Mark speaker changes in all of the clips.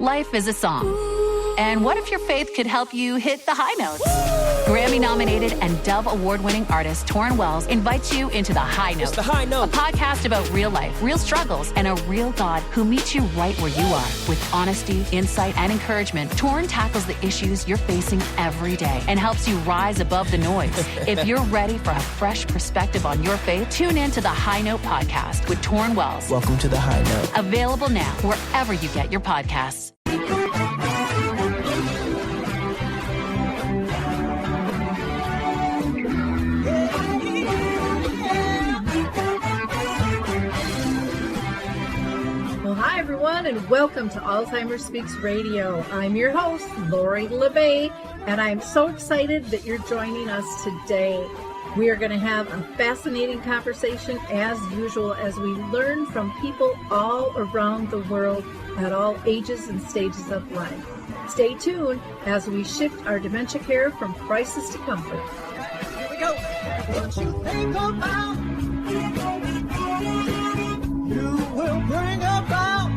Speaker 1: Life is a song. And what if your faith could help you hit the high notes? Grammy-nominated and Dove Award-winning artist Torrin Wells invites you into The High Note.
Speaker 2: It's The High Note.
Speaker 1: A podcast about real life, real struggles, and a real God who meets you right where you are. With honesty, insight, and encouragement, Torrin tackles the issues you're facing every day and helps you rise above the noise. If you're ready for a fresh perspective on your faith, tune in to The High Note podcast with Torrin Wells.
Speaker 2: Welcome to The High Note.
Speaker 1: Available now wherever you get your podcasts.
Speaker 3: Hi, everyone, and welcome to Alzheimer Speaks Radio. I'm your host, Lori LeBay, and I'm so excited that you're joining us today. We are going to have a fascinating conversation, as usual, as we learn from people all around the world at all ages and stages of life. Stay tuned as we shift our dementia care from crisis to comfort.
Speaker 2: Here we go. What you think about, you will bring about.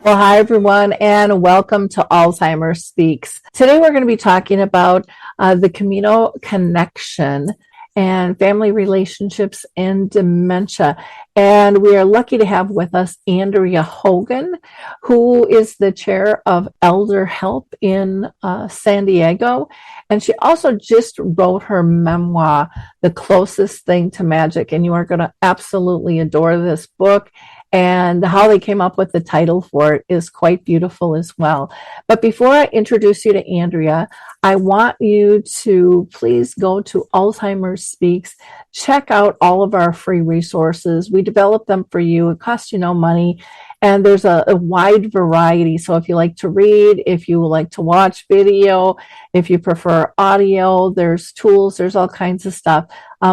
Speaker 3: Well, hi, everyone, and welcome to Alzheimer Speaks. Today, we're going to be talking about the Camino connection and family relationships and dementia. And we are lucky to have with us Andrea Hogan, who is the chair of ElderHelp in San Diego. And she also just wrote her memoir, The Closest Thing to Magic. And you are going to absolutely adore this book. And how they came up with the title for it is quite beautiful as well. But before I introduce you to Andrea, I want you to please go to Alzheimer Speaks, check out all of our free resources. We develop them for you. It costs you no money. And there's a wide variety. So if you like to read, if you like to watch video, if you prefer audio, there's tools, there's all kinds of stuff.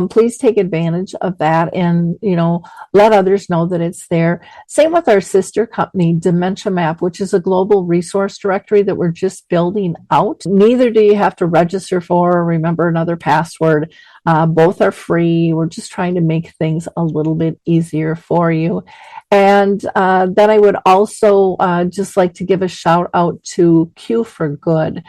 Speaker 3: Please take advantage of that and, let others know that it's there. Same with our sister company, Dementia Map, which is a global resource directory that we're just building out. Neither do you have to register for or remember another password. Both are free. We're just trying to make things a little bit easier for you. And then I would also just like to give a shout out to Q for Good.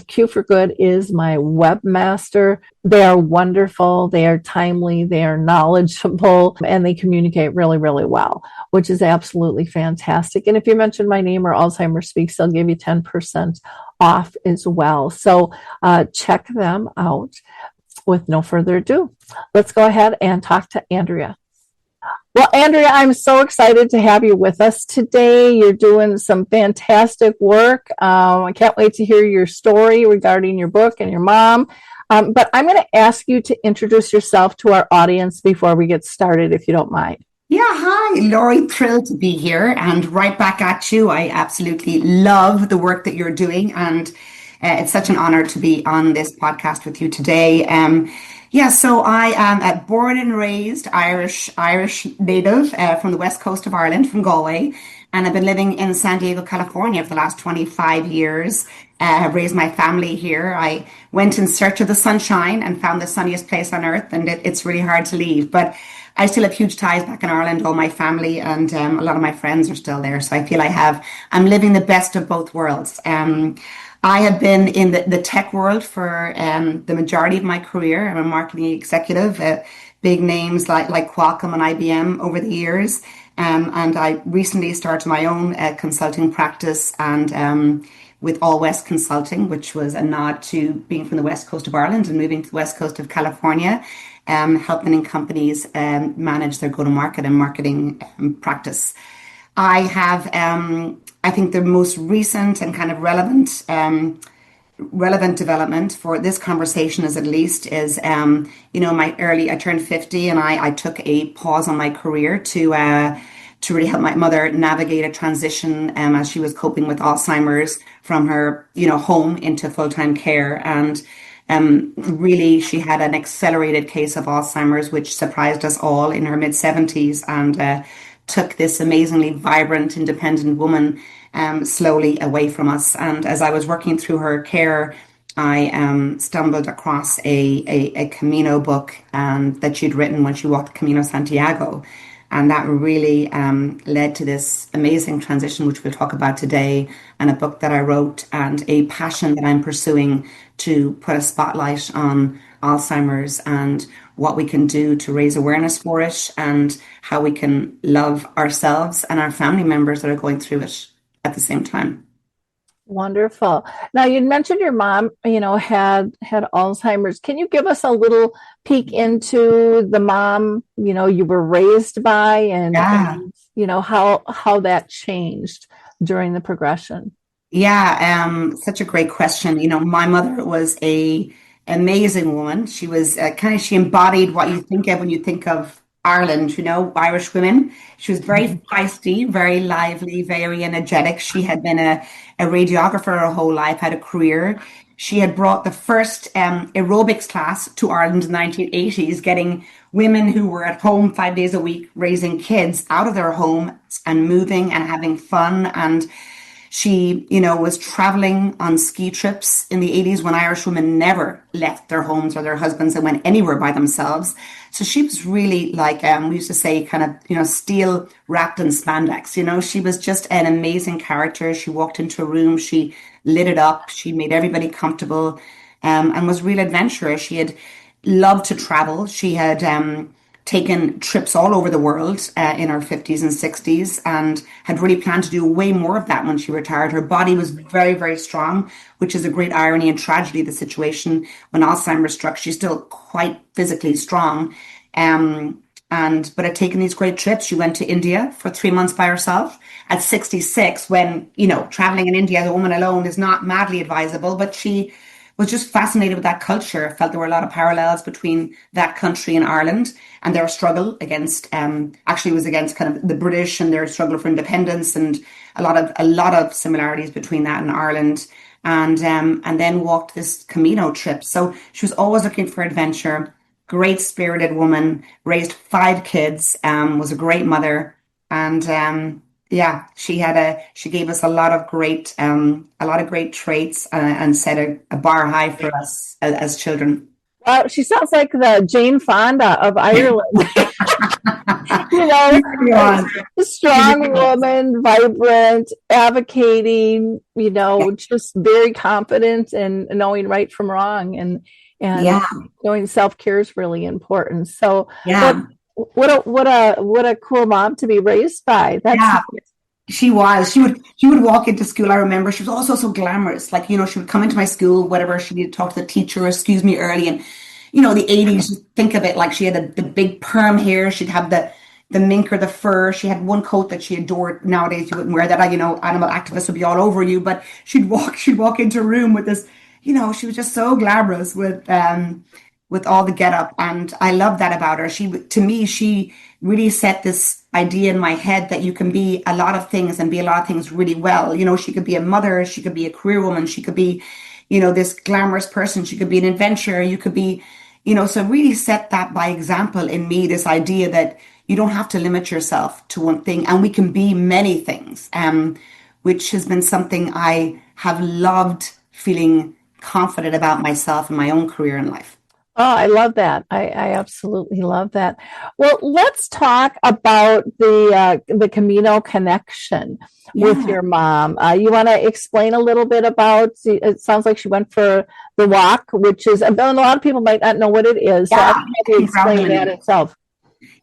Speaker 3: Q for Good is my webmaster. They are wonderful. They are timely. They are knowledgeable, and they communicate really, really well, which is absolutely fantastic. And if you mention my name or Alzheimer Speaks, they'll give you 10% off as well. So check them out. With no further ado, let's go ahead and talk to Andrea. Well, Andrea, I'm so excited to have you with us today. You're doing some fantastic work. I can't wait to hear your story regarding your book and your mom. But I'm going to ask you to introduce yourself to our audience before we get started, if you don't mind.
Speaker 4: Yeah, hi, Lori. Thrilled to be here and right back at you. I absolutely love the work that you're doing, and it's such an honor to be on this podcast with you today. So I am born and raised Irish native from the west coast of Ireland, from Galway, and I've been living in San Diego, California for the last 25 years. I've raised my family here. I went in search of the sunshine and found the sunniest place on earth, and it's really hard to leave. But I still have huge ties back in Ireland. All my family and a lot of my friends are still there. So I feel I'm living the best of both worlds. I have been in the tech world for the majority of my career. I'm a marketing executive at big names like Qualcomm and IBM over the years. And I recently started my own consulting practice and with All West Consulting, which was a nod to being from the west coast of Ireland and moving to the west coast of California, helping companies manage their go-to-market and marketing practice. I have I think the most recent and kind of relevant development for this conversation is I turned 50 and I took a pause on my career to really help my mother navigate a transition as she was coping with Alzheimer's from her, home into full-time care. And really, she had an accelerated case of Alzheimer's, which surprised us all in her mid-70s, and took this amazingly vibrant, independent woman slowly away from us. And as I was working through her care, I stumbled across a Camino book that she'd written when she walked Camino Santiago. And that really led to this amazing transition, which we'll talk about today, and a book that I wrote, and a passion that I'm pursuing to put a spotlight on Alzheimer's and what we can do to raise awareness for it, and how we can love ourselves and our family members that are going through it at the same time.
Speaker 3: Wonderful. Now you mentioned your mom, had Alzheimer's. Can you give us a little peek into the mom, you were raised by,
Speaker 4: Yeah.
Speaker 3: and how that changed during the progression?
Speaker 4: Yeah, such a great question. My mother was a amazing woman. She was she embodied what you think of when you think of Ireland, Irish women. She was very feisty, very lively, very energetic. She had been a radiographer her whole life, had a career. She had brought the first aerobics class to Ireland in the 1980s, getting women who were at home 5 days a week raising kids out of their home and moving and having fun. And she, was traveling on ski trips in the 80s when Irish women never left their homes or their husbands and went anywhere by themselves. So she was really like, we used to say, kind of, steel wrapped in spandex. She was just an amazing character. She walked into a room, she lit it up, she made everybody comfortable, and was real adventurous. She had loved to travel. She had taken trips all over the world in her 50s and 60s, and had really planned to do way more of that when she retired. Her body was very, very strong, which is a great irony and tragedy of the situation. When Alzheimer's struck, she's still quite physically strong. But had taken these great trips. She went to India for 3 months by herself at 66, when, traveling in India as a woman alone is not madly advisable, but she was just fascinated with that culture, felt there were a lot of parallels between that country and Ireland, and their struggle against, actually was against kind of the British and their struggle for independence, and a lot of similarities between that and Ireland, and then walked this Camino trip. So she was always looking for adventure, great spirited woman, raised 5 kids, was a great mother, and yeah, she gave us a lot of great traits, and set a bar high for us as children.
Speaker 3: Well, she sounds like the Jane Fonda of Ireland.
Speaker 4: Yeah.
Speaker 3: A strong woman, vibrant, advocating, just very confident and knowing right from wrong, and
Speaker 4: Yeah.
Speaker 3: knowing self-care is really important. So
Speaker 4: Yeah.
Speaker 3: what a cool mom to be raised by. That's
Speaker 4: Yeah. She was. She would walk into school. I remember she was also so glamorous. Like, she would come into my school, whatever, she needed to talk to the teacher, excuse me, early. And, the 80s, just think of it like she had the big perm hair. She'd have the mink or the fur. She had one coat that she adored. Nowadays, you wouldn't wear that. Animal activists would be all over you. But she'd walk into a room with this, she was just so glamorous with all the get up. And I love that about her. To me, she really set this idea in my head that you can be a lot of things and be a lot of things really well. She could be a mother, she could be a career woman, she could be, this glamorous person, she could be an adventurer, you could be, so really set that by example in me, this idea that you don't have to limit yourself to one thing, and we can be many things, which has been something I have loved, feeling confident about myself and my own career in life.
Speaker 3: Oh, I love that. I absolutely love that. Well, let's talk about the Camino connection with your mom. You want to explain a little bit about, it sounds like she went for the walk, which is, a lot of people might not know what it is. So I can have you explain that itself.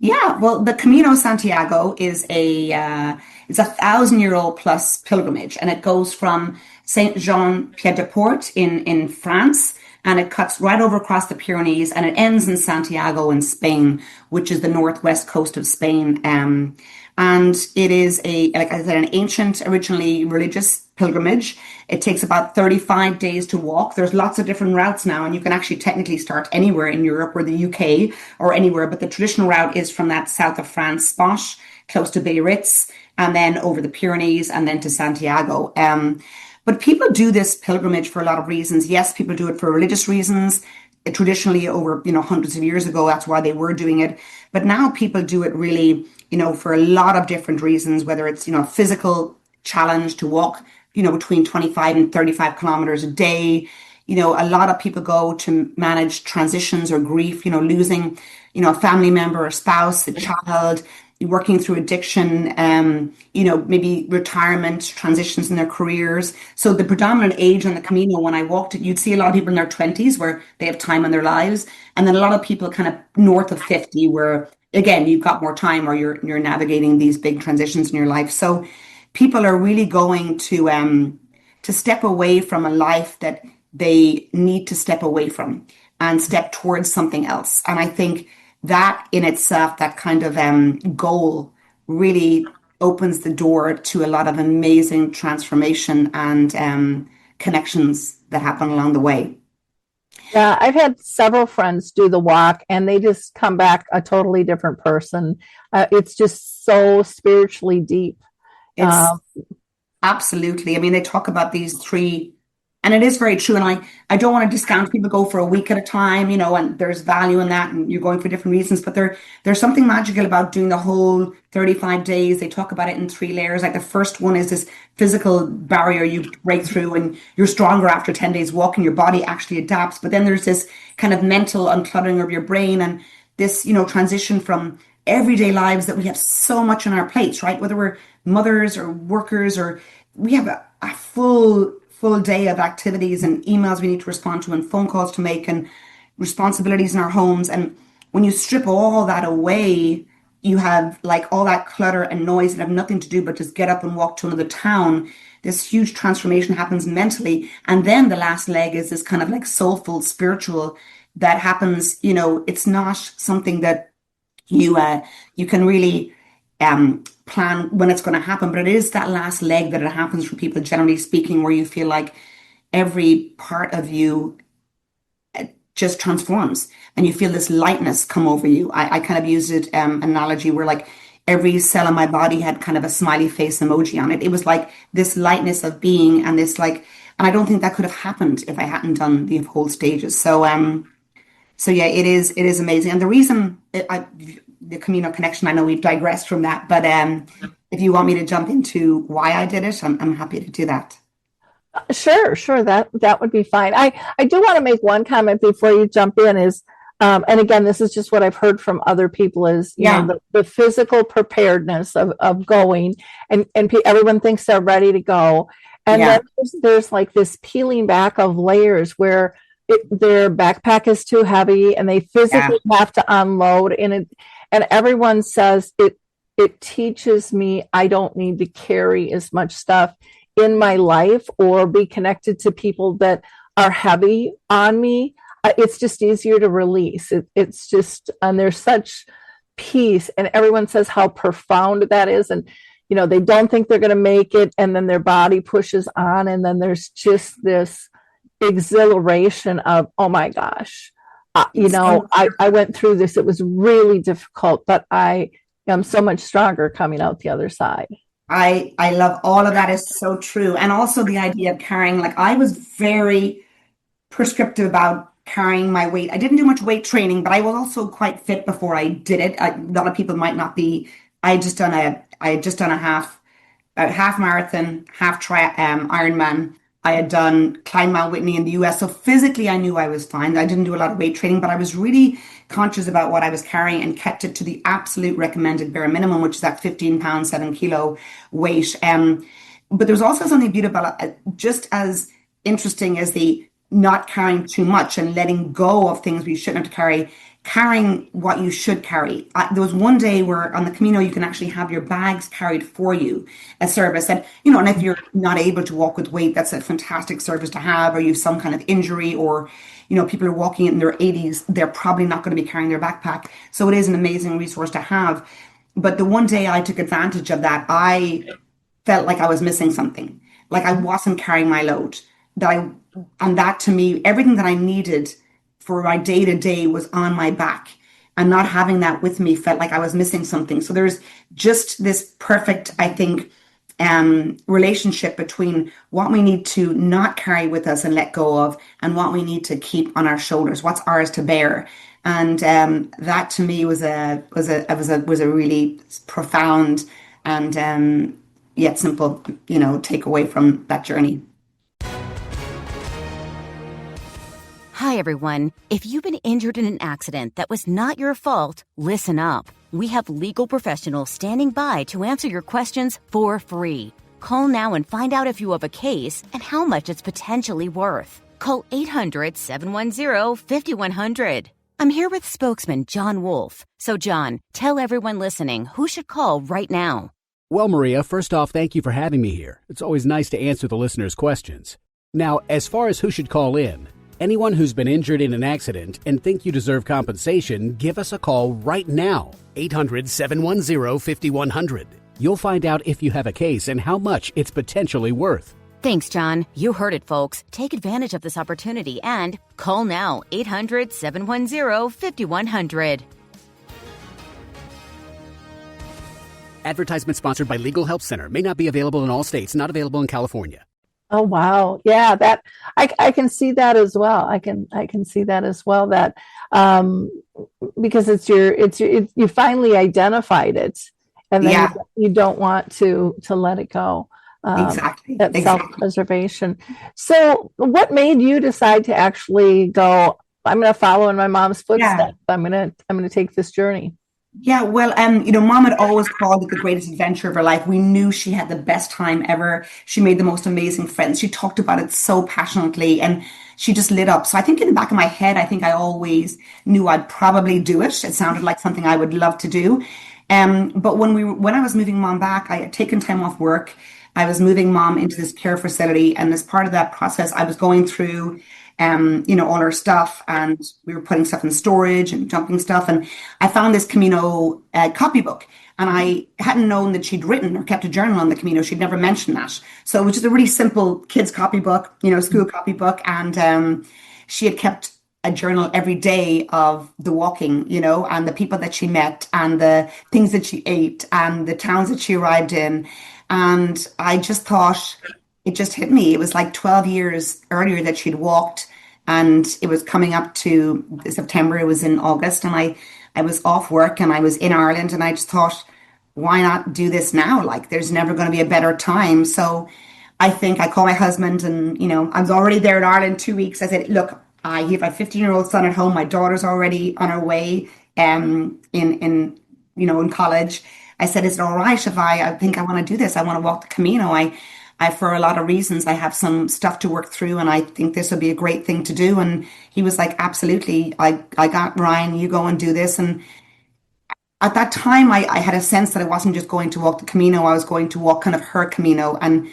Speaker 4: Yeah, well, the Camino Santiago is it's 1,000-year-old plus pilgrimage, and it goes from Saint Jean Pied de Port in France, and it cuts right over across the Pyrenees, and it ends in Santiago in Spain, which is the northwest coast of Spain. And it is like I said, an ancient, originally religious pilgrimage. It takes about 35 days to walk. There's lots of different routes now, and you can actually technically start anywhere in Europe or the UK or anywhere, but the traditional route is from that south of France spot, close to Biarritz, and then over the Pyrenees, and then to Santiago. But people do this pilgrimage for a lot of reasons. Yes, people do it for religious reasons. Traditionally, over hundreds of years ago, that's why they were doing it. But now people do it really, for a lot of different reasons. Whether it's a physical challenge to walk, between 25 and 35 kilometers a day. a lot of people go to manage transitions or grief, losing, a family member or spouse, a child, working through addiction, maybe retirement, transitions in their careers. So the predominant age on the Camino, when I walked it, you'd see a lot of people in their 20s where they have time in their lives. And then a lot of people kind of north of 50 where, again, you've got more time or you're navigating these big transitions in your life. So people are really going to step away from a life that they need to step away from and step towards something else. And I think that in itself, that kind of goal really opens the door to a lot of amazing transformation and connections that happen along the way.
Speaker 3: Yeah, I've had several friends do the walk and they just come back a totally different person. It's just so spiritually deep.
Speaker 4: It's absolutely. I mean, they talk about these three, and it is very true. And I don't want to discount people go for a week at a time, and there's value in that, and you're going for different reasons. But there's something magical about doing the whole 35 days. They talk about it in 3 layers. Like the first one is this physical barrier you break through, and you're stronger after 10 days walking. Your body actually adapts. But then there's this kind of mental uncluttering of your brain, and this, transition from everyday lives that we have so much on our plates, right? Whether we're mothers or workers, or we have a full day of activities and emails we need to respond to and phone calls to make and responsibilities in our homes. And when you strip all that away, you have like all that clutter and noise and have nothing to do but just get up and walk to another town. This huge transformation happens mentally. And then the last leg is this kind of like soulful, spiritual that happens. It's not something that you can really plan when it's going to happen, but it is that last leg that it happens for people, generally speaking, where you feel like every part of you just transforms and you feel this lightness come over you. I kind of used it analogy where like every cell in my body had kind of a smiley face emoji on it. It was like this lightness of being and this and I don't think that could have happened if I hadn't done the whole stages. So yeah, it is amazing. And the reason the Camino connection, I know we've digressed from that, but if you want me to jump into why I did it, I'm happy to do that.
Speaker 3: Sure. That would be fine. I do want to make one comment before you jump in is, and again, this is just what I've heard from other people is, the physical preparedness of going and everyone thinks they're ready to go. And then there's like this peeling back of layers where their backpack is too heavy and they physically have to unload and everyone says it teaches me I don't need to carry as much stuff in my life or be connected to people that are heavy on me. It's just easier to release. It's just, and there's such peace and everyone says how profound that is. And, they don't think they're going to make it. And then their body pushes on. And then there's just this exhilaration of, oh my gosh, I went through this. It was really difficult, but I am so much stronger coming out the other side.
Speaker 4: I love all of that. Is so true. And also the idea of carrying, like I was very prescriptive about carrying my weight. I didn't do much weight training, but I was also quite fit before I did it. A lot of people might not be. I had just done a half marathon, Ironman. I had done Climb Mount Whitney in the US. So physically, I knew I was fine. I didn't do a lot of weight training, but I was really conscious about what I was carrying and kept it to the absolute recommended bare minimum, which is that 15 pound, 7 kilo weight. But there's also something beautiful about it, just as interesting as the not carrying too much and letting go of things we shouldn't have to carry, carrying what you should carry. There was one day where on the Camino, you can actually have your bags carried for you, a service. And, and if you're not able to walk with weight, that's a fantastic service to have, or you have some kind of injury, or, people are walking in their 80s, they're probably not going to be carrying their backpack. So it is an amazing resource to have. But the one day I took advantage of that, I felt like I was missing something, like I wasn't carrying my load. And that to me, everything that I needed for my day to day was on my back, and not having that with me felt like I was missing something. So there's just this perfect, I think, relationship between what we need to not carry with us and let go of, and what we need to keep on our shoulders, what's ours to bear. And that to me was a really profound and yet simple, takeaway from that journey.
Speaker 5: Hi, everyone. If you've been injured in an accident that was not your fault, listen up. We have legal professionals standing by to answer your questions for free. Call now and find out if you have a case and how much it's potentially worth. Call 800-710-5100. I'm here with spokesman John Wolf. So, John, tell everyone listening who should call right now.
Speaker 6: Well, Maria, first off, thank you for having me here. It's always nice to answer the listeners' questions. Now, as far as who should call in, anyone who's been injured in an accident and think you deserve compensation, give us a call right now. 800-710-5100. You'll find out if you have a case and how much it's potentially worth.
Speaker 5: Thanks, John. You heard it, folks. Take advantage of this opportunity and call now. 800-710-5100.
Speaker 6: Advertisement sponsored by Legal Help Center. May not be available in all states. Not available in California.
Speaker 3: Oh, wow. Yeah, that I can see that as well. I can see that as well, that because you finally identified it, and then you don't want to let it go.
Speaker 4: Exactly.
Speaker 3: That self-preservation. So what made you decide to actually go, I'm going to follow in my mom's footsteps. I'm going to take this journey?
Speaker 4: Yeah, well, Mom had always called it the greatest adventure of her life. We knew she had the best time ever. She made the most amazing friends. She talked about it so passionately, and she just lit up. So I think in the back of my head, I think I always knew I'd probably do it. It sounded like something I would love to do. But when I was moving Mom back, I had taken time off work. I was moving Mom into this care facility, and as part of that process, I was going through all her stuff, and we were putting stuff in storage and dumping stuff. And I found this Camino copybook, and I hadn't known that she'd written or kept a journal on the Camino. She'd never mentioned that. So it was just a really simple kids copybook, school copybook. And she had kept a journal every day of the walking, and the people that she met and the things that she ate and the towns that she arrived in. And I just thought, it just hit me. It was like 12 years earlier that she'd walked, and it was coming up to September. It was in August, and I was off work and I was in Ireland, and I just thought, why not do this now? Like, there's never going to be a better time. So I think I called my husband, and, I was already there in Ireland 2 weeks. I said, look, I have a 15-year-old son at home. My daughter's already on her way in college. I said, is it all right if I think I want to do this? I want to walk the Camino. I, for a lot of reasons, I have some stuff to work through, and I think this would be a great thing to do. And he was like, absolutely. I got Ryan, you go and do this. And at that time, I had a sense that I wasn't just going to walk the Camino. I was going to walk kind of her Camino. And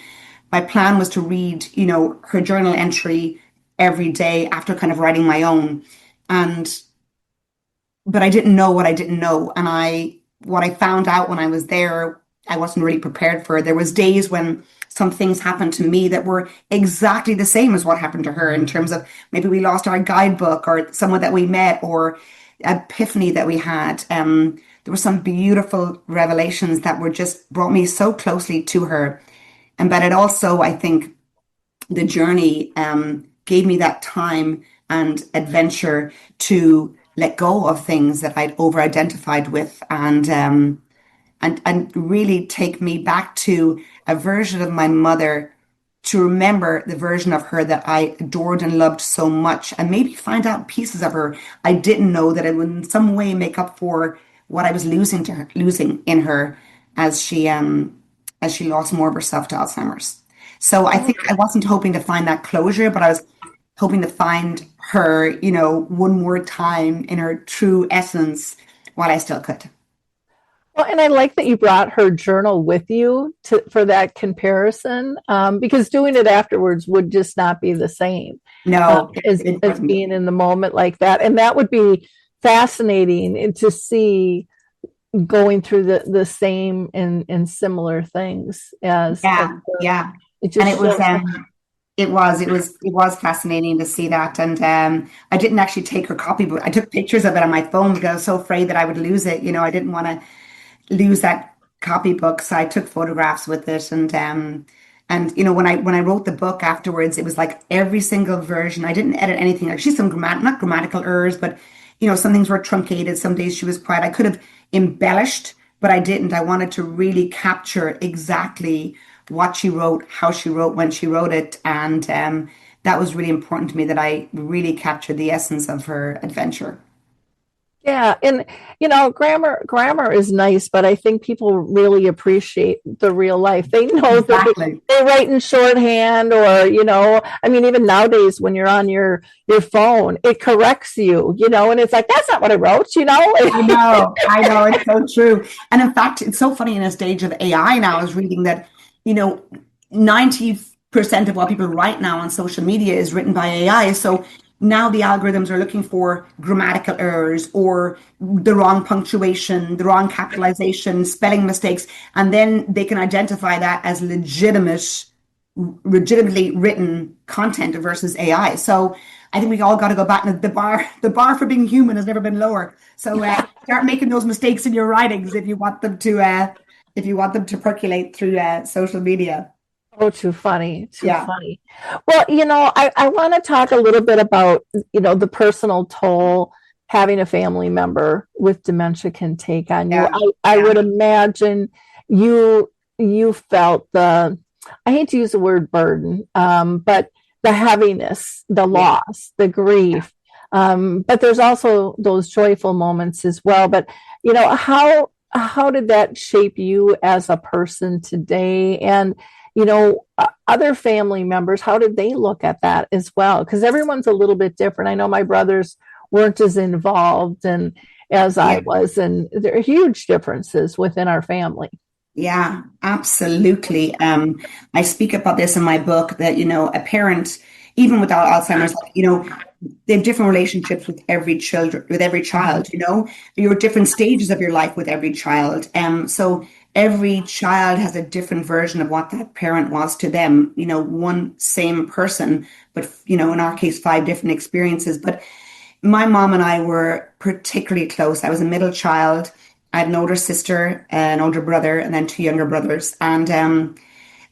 Speaker 4: my plan was to read, her journal entry every day after kind of writing my own. But I didn't know what I didn't know. And what I found out when I was there, I wasn't really prepared for. There was days when some things happened to me that were exactly the same as what happened to her, in terms of maybe we lost our guidebook or someone that we met or epiphany that we had. There were some beautiful revelations that were just brought me so closely to her. But it also, I think, the journey gave me that time and adventure to let go of things that I'd over-identified with, and really take me back to a version of my mother, to remember the version of her that I adored and loved so much, and maybe find out pieces of her I didn't know that it would in some way make up for what I was losing in her as she lost more of herself to Alzheimer's. So I think I wasn't hoping to find that closure, but I was hoping to find her, one more time in her true essence while I still could.
Speaker 3: Well, and I like that you brought her journal with you for that comparison, because doing it afterwards would just not be the same.
Speaker 4: No,
Speaker 3: as being in the moment like that. And that would be fascinating to see going through the same and similar things as.
Speaker 4: Yeah. It was fascinating to see that. And I didn't actually take her copybook. I took pictures of it on my phone because I was so afraid that I would lose it. I didn't want to lose that copybook. So I took photographs with it. And when I wrote the book afterwards, it was like every single version. I didn't edit anything. Like, she's not grammatical errors, but some things were truncated. Some days she was quiet. I could have embellished, but I didn't. I wanted to really capture exactly what she wrote, how she wrote, when she wrote it, and that was really important to me, that I really captured the essence of her adventure.
Speaker 3: Yeah, and grammar is nice, but I think people really appreciate the real life. They know that
Speaker 4: Exactly.
Speaker 3: they write in shorthand, or I mean, even nowadays when you're on your phone, it corrects you, and it's like that's not what I wrote,
Speaker 4: I know, it's so true. And in fact, it's so funny in a stage of AI now. I was reading that, 90% of what people write now on social media is written by AI. So now the algorithms are looking for grammatical errors or the wrong punctuation, the wrong capitalization, spelling mistakes, and then they can identify that as legitimately written content versus AI. So I think we all got to go back. The bar for being human has never been lower. So start making those mistakes in your writings if you want them to percolate through social media.
Speaker 3: Oh, too funny, too
Speaker 4: Yeah.
Speaker 3: funny. Well, I want to talk a little bit about, the personal toll having a family member with dementia can take on you.
Speaker 4: Yeah.
Speaker 3: I
Speaker 4: Yeah.
Speaker 3: would imagine you felt I hate to use the word burden, but the heaviness, the loss, the grief. But there's also those joyful moments as well. But, how did that shape you as a person today? And other family members, how did they look at that as well? Because everyone's a little bit different. I know my brothers weren't as involved and as I was, and there are huge differences within our family.
Speaker 4: Yeah, absolutely. I speak about this in my book that, a parent, even without Alzheimer's, they have different relationships with every child, you're at different stages of your life with every child. So every child has a different version of what that parent was to them, one same person, but, in our case, 5 different experiences. But my mom and I were particularly close. I was a middle child. I had an older sister, an older brother, and then 2 younger brothers. And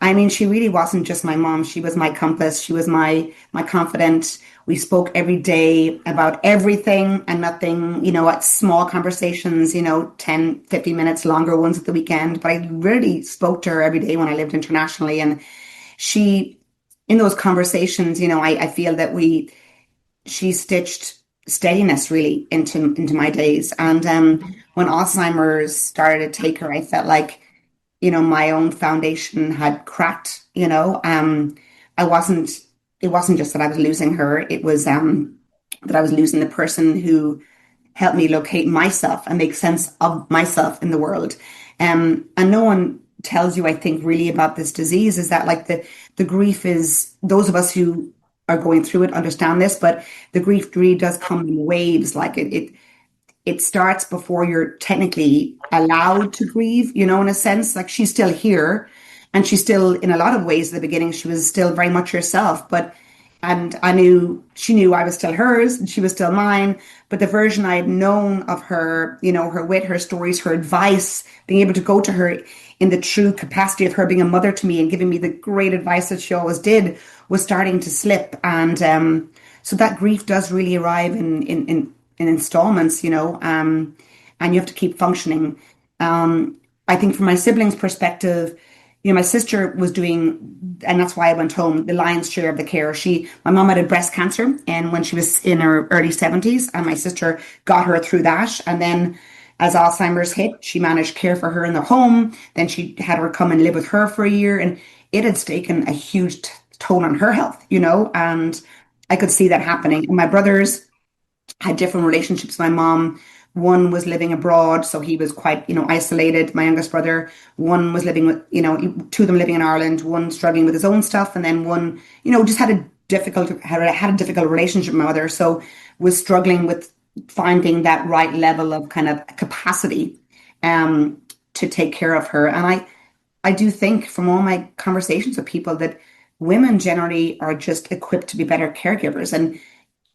Speaker 4: I mean, she really wasn't just my mom. She was my compass. She was my confidant. We spoke every day about everything and nothing, at small conversations, 10, 15 minutes, longer ones at the weekend. But I really spoke to her every day when I lived internationally. And she, in those conversations, I feel that she stitched steadiness really into my days. And when Alzheimer's started to take her, I felt like, my own foundation had cracked. I wasn't. It wasn't just that I was losing her. It was that I was losing the person who helped me locate myself and make sense of myself in the world. And no one tells you, I think, really about this disease, is that like the grief is, those of us who are going through it understand this, but the grief really does come in waves. Like it starts before you're technically allowed to grieve, in a sense. Like she's still here, and she's still, in a lot of ways, at the beginning, she was still very much herself. And she knew I was still hers and she was still mine. But the version I had known of her, her wit, her stories, her advice, being able to go to her in the true capacity of her being a mother to me and giving me the great advice that she always did, was starting to slip. And so that grief does really arrive in installments, and you have to keep functioning. I think from my siblings' perspective, my sister was doing, and that's why I went home, the lion's share of the care. My mom had breast cancer, and when she was in her early 70s, and my sister got her through that. And then as Alzheimer's hit, she managed care for her in the home. Then she had her come and live with her for a year, and it had taken a huge toll on her health, and I could see that happening. And my brothers had different relationships with my mom. One was living abroad, so he was quite, isolated. My youngest brother, one was living with, 2 of them living in Ireland, one struggling with his own stuff, and then one, just had a difficult relationship with my mother. So was struggling with finding that right level of kind of capacity to take care of her. And I do think from all my conversations with people that women generally are just equipped to be better caregivers. And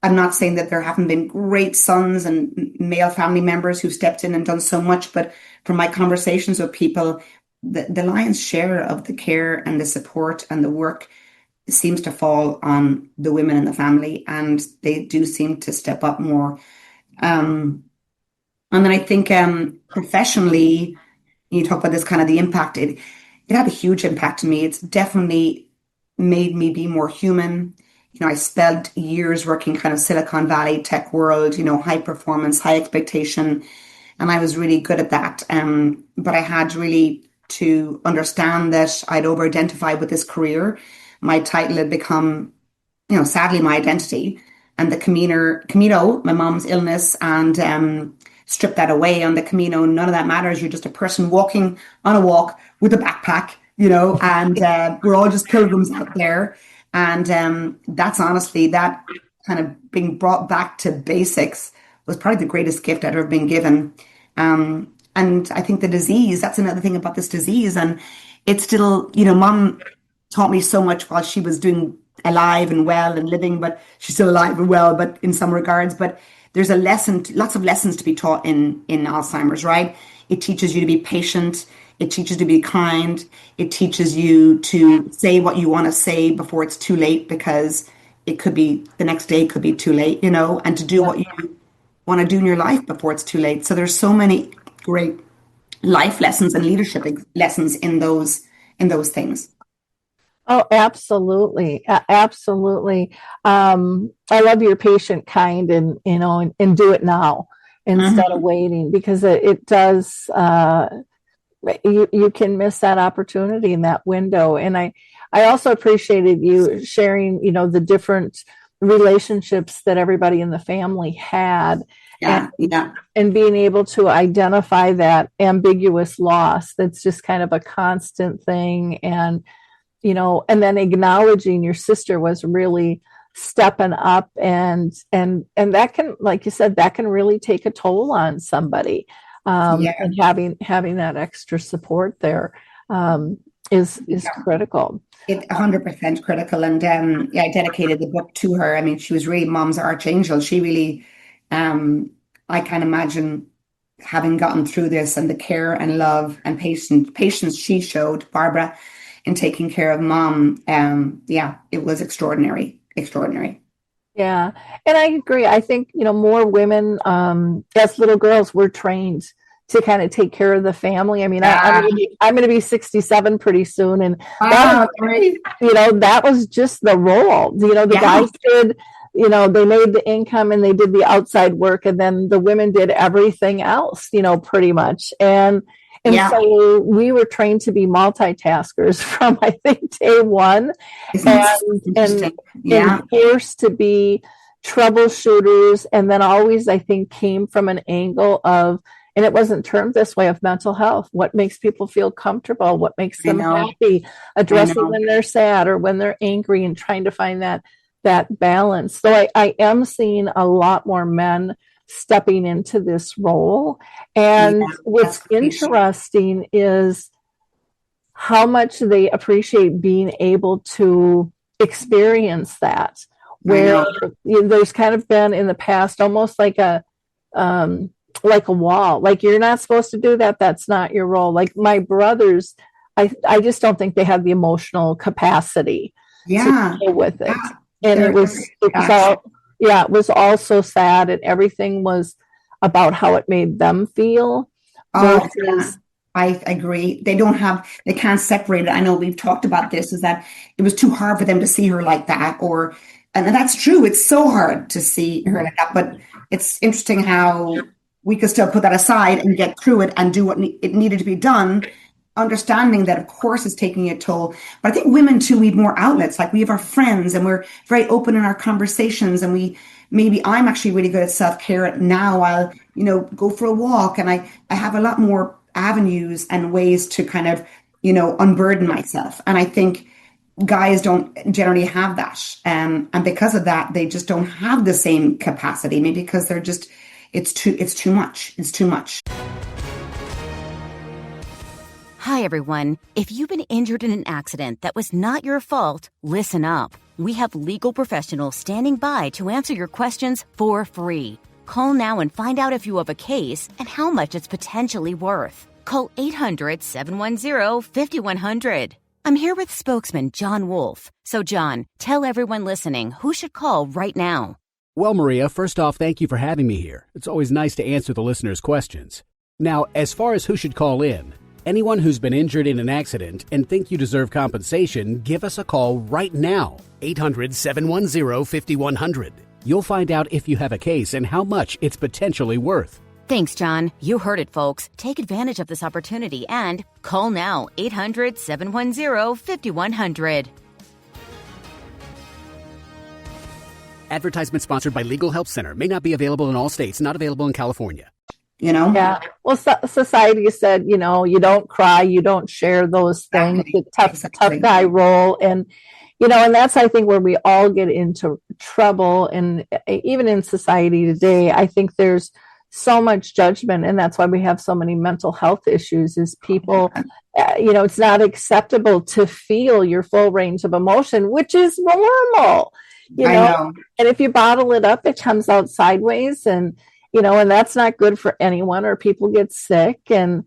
Speaker 4: I'm not saying that there haven't been great sons and male family members who stepped in and done so much, but from my conversations with people, the lion's share of the care and the support and the work seems to fall on the women in the family, and they do seem to step up more. And then I think professionally, you talk about this kind of the impact, it had a huge impact on me. It's definitely made me be more human. I spent years working kind of Silicon Valley tech world, high performance, high expectation, and I was really good at that. But I had really to understand that I'd over-identified with this career. My title had become, sadly, my identity. And the Camino, my mom's illness, and strip that away on the Camino. None of that matters. You're just a person walking on a walk with a backpack, and we're all just pilgrims out there. And that's honestly, that kind of being brought back to basics was probably the greatest gift I'd ever been given. And I think the disease, that's another thing about this disease. And it's still, mom taught me so much while she was doing alive and well and living, but she's still alive and well, but in some regards. But there's lots of lessons to be taught in Alzheimer's, right? It teaches you to be patient. It teaches you to be kind. It teaches you to say what you want to say before it's too late, because it could be the next day could be too late, and to do what you want to do in your life before it's too late. So there's so many great life lessons and leadership lessons in those things.
Speaker 3: Oh, absolutely. Absolutely. I love your patient, kind, and, and do it now instead of waiting, because it does, you can miss that opportunity in that window. And I also appreciated you sharing, the different relationships that everybody in the family had. And being able to identify that ambiguous loss that's just kind of a constant thing. And and then acknowledging your sister was really stepping up, and that can, like you said, that can really take a toll on somebody. And having that extra support there is critical.
Speaker 4: It's 100% critical. And I dedicated the book to her. I mean, she was really mom's archangel. She really, I can't imagine having gotten through this, and the care and love and patience she showed, Barbara, in taking care of mom. It was extraordinary.
Speaker 3: Yeah. And I agree. I think, more women, as little girls, were trained to kind of take care of the family. I mean, I'm going to be 67 pretty soon. And that was just the role. The guys did, they made the income and they did the outside work, and then the women did everything else, pretty much. And so we were trained to be multitaskers from, I think, day one, and forced to be troubleshooters. And then always, I think, came from an angle of, and it wasn't termed this way, of mental health. What makes people feel comfortable? What makes them happy? Addressing when they're sad or when they're angry, and trying to find that balance. So I am seeing a lot more men stepping into this role. And what's interesting is how much they appreciate being able to experience that, where there's kind of been in the past almost like a wall, like you're not supposed to do that. That's not your role. Like my brothers, I just don't think they have the emotional capacity to deal with it. And it was all so sad, and everything was about how it made them feel.
Speaker 4: I agree. They can't separate it. I know we've talked about this, is that it was too hard for them to see her like that, and that's true. It's so hard to see her like that, but it's interesting how we could still put that aside and get through it and do what it needed to be done, understanding that, of course, it's taking a toll. But I think women too, we have more outlets. Like we have our friends, and we're very open in our conversations, and I'm actually really good at self-care now. I'll, go for a walk, and I have a lot more avenues and ways to kind of, unburden myself. And I think guys don't generally have that. And because of that, they just don't have the same capacity, maybe because they're just, it's too much. It's too much.
Speaker 5: Hi, everyone. If you've been injured in an accident that was not your fault, listen up. We have legal professionals standing by to answer your questions for free. Call now and find out if you have a case and how much it's potentially worth. Call 800-710-5100. I'm here with spokesman John Wolf. So, John, tell everyone listening who should call right now.
Speaker 6: Well, Maria, first off, thank you for having me here. It's always nice to answer the listeners' questions. Now, as far as who should call in, Anyone who's been injured in an accident and think you deserve compensation, give us a call right now. 800-710-5100. You'll find out if you have a case and how much it's potentially worth.
Speaker 5: Thanks, John. You heard it, folks. Take advantage of this opportunity and call now. 800-710-5100.
Speaker 6: Advertisement sponsored by Legal Help Center. May not be available in all states. Not available in California.
Speaker 3: Yeah. Well, society said, you don't cry, you don't share those things, the tough guy role. And, and that's, I think, where we all get into trouble. And even in society today, I think there's so much judgment. And that's why we have so many mental health issues is people, it's not acceptable to feel your full range of emotion, which is normal, I know. And if you bottle it up, it comes out sideways and that's not good for anyone, or people get sick and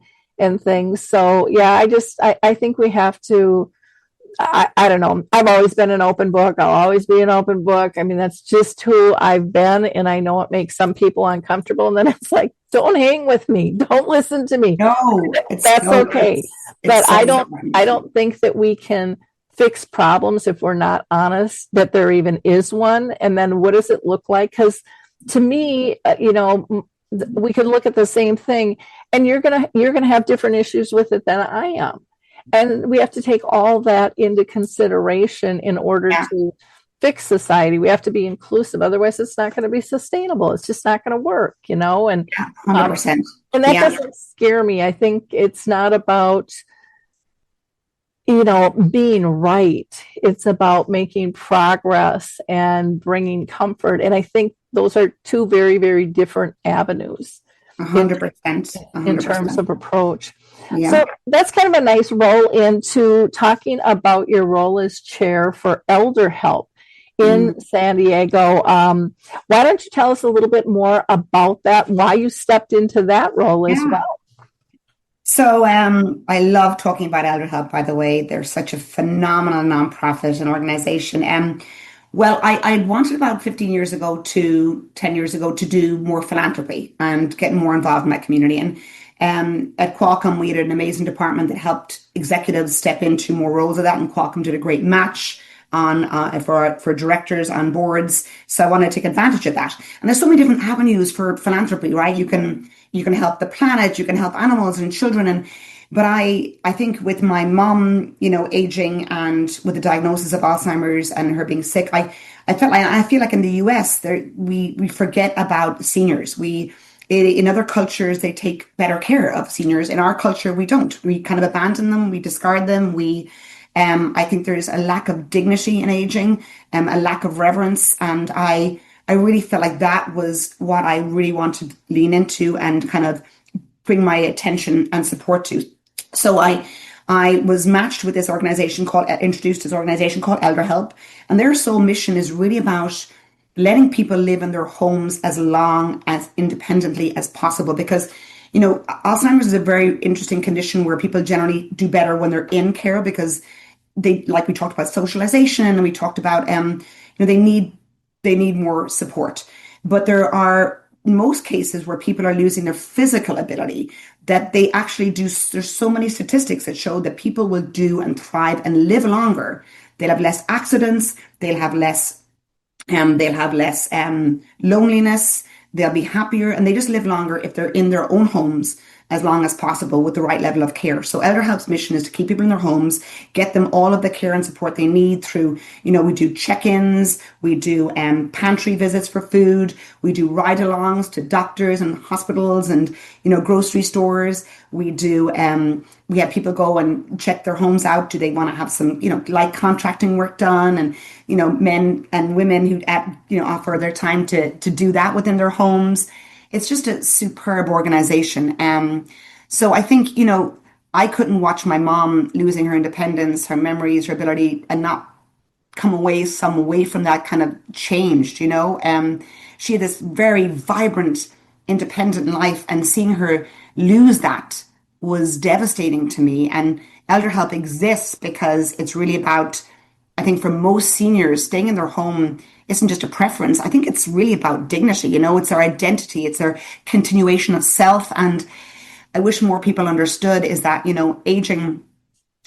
Speaker 3: things. So, yeah, I think we have to, I don't know. I've always been an open book. I'll always be an open book. I mean, that's just who I've been. And I know it makes some people uncomfortable. And then it's like, don't hang with me. Don't listen to me.
Speaker 4: No,
Speaker 3: that's okay. But I don't think that we can fix problems if we're not honest that there even is one. And then what does it look like? Because to me, we could look at the same thing and you're going to have different issues with it than I am. And we have to take all that into consideration in order to fix society. We have to be inclusive. Otherwise, it's not going to be sustainable. It's just not going to work, and
Speaker 4: 100%.
Speaker 3: And that doesn't scare me. I think it's not about, being right. It's about making progress and bringing comfort. And I think those are two very, very different avenues.
Speaker 4: 100%.
Speaker 3: In terms of approach. Yeah. So that's kind of a nice roll into talking about your role as chair for ElderHelp in San Diego. Why don't you tell us a little bit more about that, why you stepped into that role as well?
Speaker 4: So I love talking about ElderHelp, by the way. They're such a phenomenal nonprofit and organization. Well, I wanted about 10 years ago to do more philanthropy and get more involved in my community. And at Qualcomm, we had an amazing department that helped executives step into more roles of that. And Qualcomm did a great match on for directors on boards. So I want to take advantage of that. And there's so many different avenues for philanthropy, right? You can help the planet, you can help animals and children. But I think with my mom, aging and with the diagnosis of Alzheimer's and her being sick, I feel like in the US we forget about seniors. In other cultures, they take better care of seniors. In our culture, we don't. We kind of abandon them, we discard them. I think there's a lack of dignity in aging, a lack of reverence. And I really felt like that was what I really wanted to lean into and kind of bring my attention and support to. So I was matched with introduced this organization called ElderHelp. And their sole mission is really about letting people live in their homes as long as independently as possible. Because, Alzheimer's is a very interesting condition where people generally do better when they're in care because we talked about socialization and we talked about, they need more support. But there are most cases where people are losing their physical ability that they actually do. There's so many statistics that show that people will do and thrive and live longer. They'll have less accidents. They'll have less loneliness. They'll be happier and they just live longer if they're in their own homes as long as possible with the right level of care. So ElderHelp's mission is to keep people in their homes, get them all of the care and support they need through, we do check-ins, we do pantry visits for food, we do ride-alongs to doctors and hospitals and, grocery stores. We do, we have people go and check their homes out. Do they want to have some, light contracting work done? And, men and women who, offer their time to do that within their homes. It's just a superb organization. So I think, I couldn't watch my mom losing her independence, her memories, her ability, and not come away from that kind of changed, She had this very vibrant, independent life, and seeing her lose that was devastating to me. And ElderHelp exists because it's really about, I think for most seniors, staying in their home isn't just a preference. I think it's really about dignity. It's their identity. It's their continuation of self. And I wish more people understood is that, aging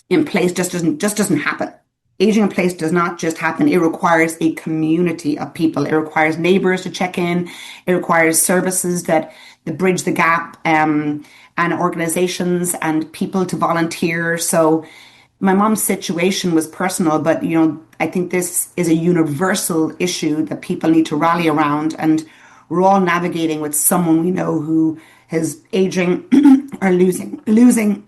Speaker 4: in place just doesn't happen. Aging in place does not just happen. It requires a community of people. It requires neighbors to check in. It requires services that bridge the gap, and organizations and people to volunteer. So my mom's situation was personal, but I think this is a universal issue that people need to rally around, and we're all navigating with someone we know who is aging or losing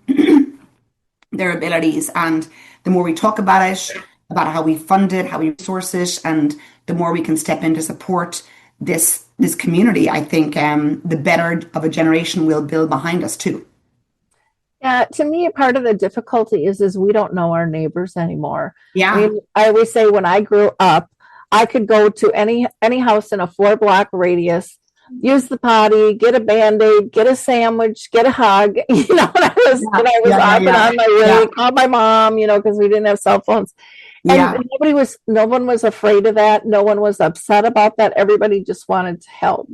Speaker 4: their abilities. And the more we talk about it, about how we fund it, how we resource it, and the more we can step in to support this community, I think the better of a generation we'll build behind us too.
Speaker 3: Yeah, to me, part of the difficulty is we don't know our neighbors anymore.
Speaker 4: Yeah.
Speaker 3: I mean, I always say when I grew up, I could go to any house in a 4-block radius, use the potty, get a Band-Aid, get a sandwich, get a hug. When I was up and on my way, call my mom, because we didn't have cell phones. And no one was afraid of that. No one was upset about that. Everybody just wanted to help.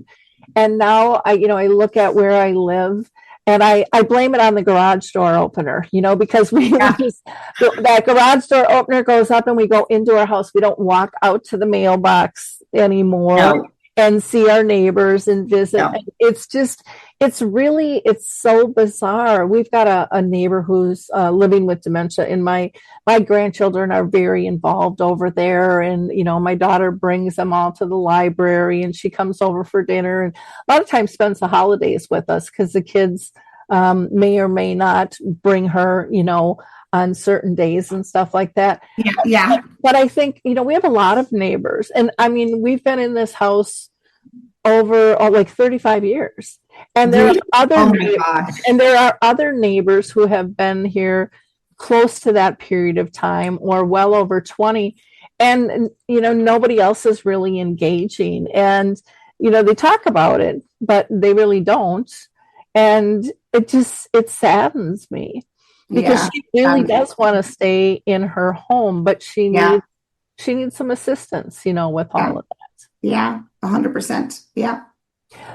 Speaker 3: And now I look at where I live, and I blame it on the garage door opener, because that garage door opener goes up and we go into our house. We don't walk out to the mailbox anymore. No. And see our neighbors and visit. No. It's so bizarre. We've got a neighbor who's living with dementia, and my grandchildren are very involved over there. And, my daughter brings them all to the library, and she comes over for dinner, and a lot of times spends the holidays with us because the kids may or may not bring her, on certain days and stuff like that.
Speaker 4: Yeah.
Speaker 3: But I think, we have a lot of neighbors. And I mean, we've been in this house over like 35 years. And there are other neighbors who have been here close to that period of time, or well over 20. And, nobody else is really engaging. And, they talk about it, but they really don't. And it saddens me. Because she really does want to stay in her home, but she needs some assistance, with all of that.
Speaker 4: Yeah, 100%. Yeah.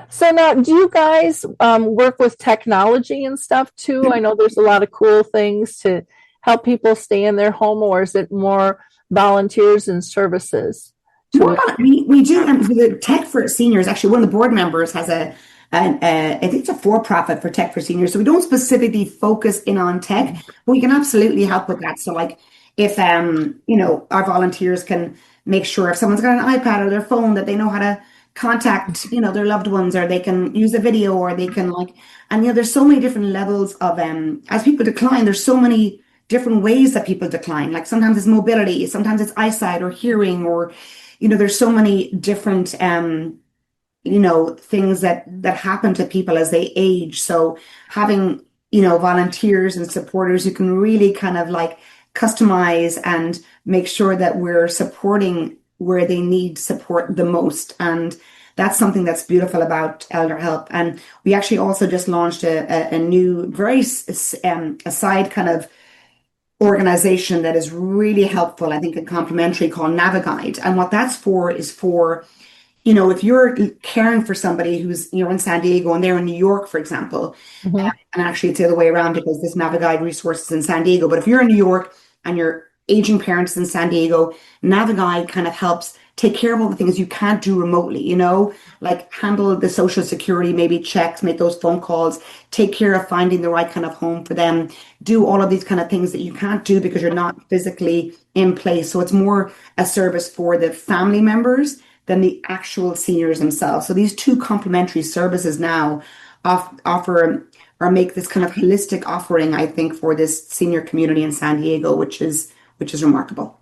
Speaker 3: So now, do you guys work with technology and stuff too? I know there's a lot of cool things to help people stay in their home, or is it more volunteers and services?
Speaker 4: We do. The Tech for Seniors, actually, one of the board members has I think it's a for-profit for Tech for Seniors. So we don't specifically focus in on tech, but we can absolutely help with that. So like if, our volunteers can make sure if someone's got an iPad or their phone that they know how to contact, their loved ones, or they can use a video, or they can there's so many different levels of, as people decline, there's so many different ways that people decline. Like sometimes it's mobility, sometimes it's eyesight or hearing, or, there's so many different, things that happen to people as they age. So having, volunteers and supporters who can really kind of customize and make sure that we're supporting where they need support the most. And that's something that's beautiful about ElderHelp. And we actually also just launched a new, very aside kind of organization that is really helpful, I think, and complementary, called Naviguide. And what that's for is for, if you're caring for somebody who's, in San Diego and they're in New York, for example, and actually it's the other way around because this Naviguide resource is in San Diego, but if you're in New York and your aging parents in San Diego, Naviguide kind of helps take care of all the things you can't do remotely, like handle the social security, maybe checks, make those phone calls, take care of finding the right kind of home for them, do all of these kind of things that you can't do because you're not physically in place. So it's more a service for the family members than the actual seniors themselves. So these two complementary services now offer or make this kind of holistic offering, I think, for this senior community in San Diego, which is remarkable.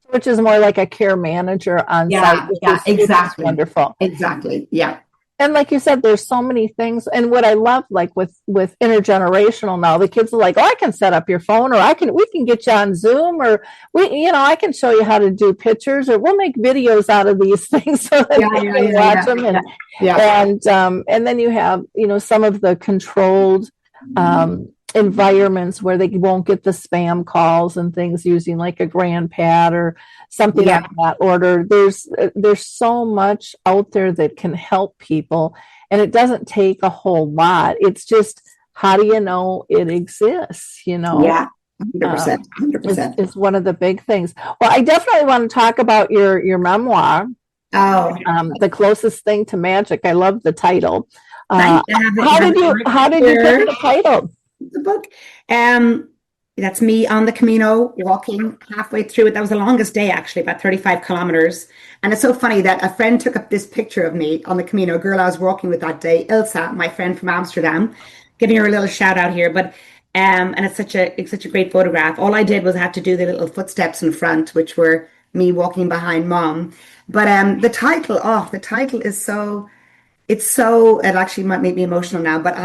Speaker 3: Which is more like a care manager on site.
Speaker 4: Yeah, exactly.
Speaker 3: Wonderful.
Speaker 4: Exactly. Yeah.
Speaker 3: And like you said, there's so many things. And what I love, like with intergenerational now, the kids are like, oh, I can set up your phone, or we can get you on Zoom, or I can show you how to do pictures, or we'll make videos out of these things so that you can watch them. And then you have, some of the controlled environments where they won't get the spam calls and things, using like a grandpad or something of that order. There's so much out there that can help people, and it doesn't take a whole lot. It's just how do you know it exists?
Speaker 4: Yeah, 100%,
Speaker 3: Is
Speaker 4: 100%.
Speaker 3: is one of the big things. Well, I definitely want to talk about your memoir,
Speaker 4: Oh,
Speaker 3: The Closest Thing to Magic. I love the title.
Speaker 4: thanks. I have it,
Speaker 3: How did you
Speaker 4: right
Speaker 3: pick
Speaker 4: here.
Speaker 3: the title?
Speaker 4: The book. That's me on the Camino, walking halfway through it. That was the longest day, actually, about 35 kilometers. And it's so funny that a friend took up this picture of me on the Camino, a girl I was walking with that day, Ilsa, my friend from Amsterdam, giving her a little shout out here. But and it's such a great photograph. All I did was have to do the little footsteps in front, which were me walking behind mom. But the title is so it actually might make me emotional now, but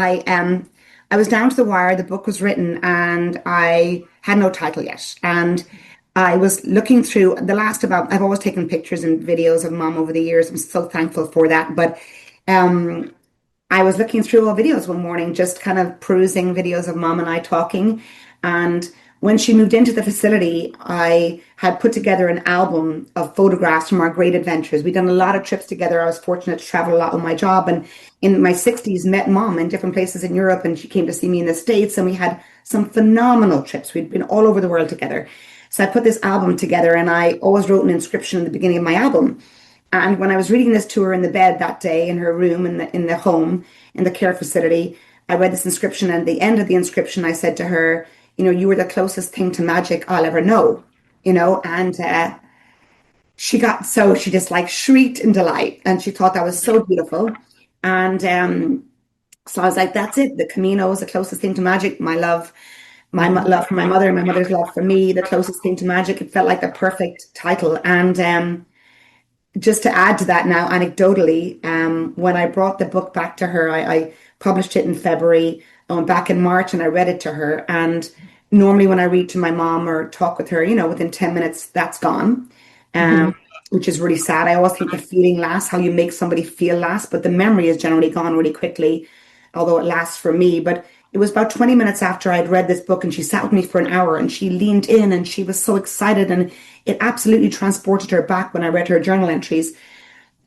Speaker 4: I was down to the wire. The book was written and I had no title yet. And I was looking through I've always taken pictures and videos of mom over the years. I'm so thankful for that. But I was looking through all videos one morning, just kind of perusing videos of mom and I talking. And when she moved into the facility, I had put together an album of photographs from our great adventures. We'd done a lot of trips together. I was fortunate to travel a lot with my job. And in my 60s, met mom in different places in Europe. And she came to see me in the States. And we had some phenomenal trips. We'd been all over the world together. So I put this album together and I always wrote an inscription in the beginning of my album. And when I was reading this to her in the bed that day in her room in the home, in the care facility, I read this inscription. And at the end of the inscription, I said to her, you were the closest thing to magic I'll ever know, and she just like shrieked in delight and she thought that was so beautiful. And so I was like, that's it. The Camino is the closest thing to magic. My love for my mother, my mother's love for me, the closest thing to magic. It felt like the perfect title. And just to add to that now, anecdotally, when I brought the book back to her, I published it in February. I went back in March and I read it to her. And normally when I read to my mom or talk with her, within 10 minutes, that's gone, which is really sad. I always think the feeling lasts, how you make somebody feel lasts, but the memory is generally gone really quickly, although it lasts for me. But it was about 20 minutes after I'd read this book and she sat with me for an hour and she leaned in and she was so excited and it absolutely transported her back when I read her journal entries.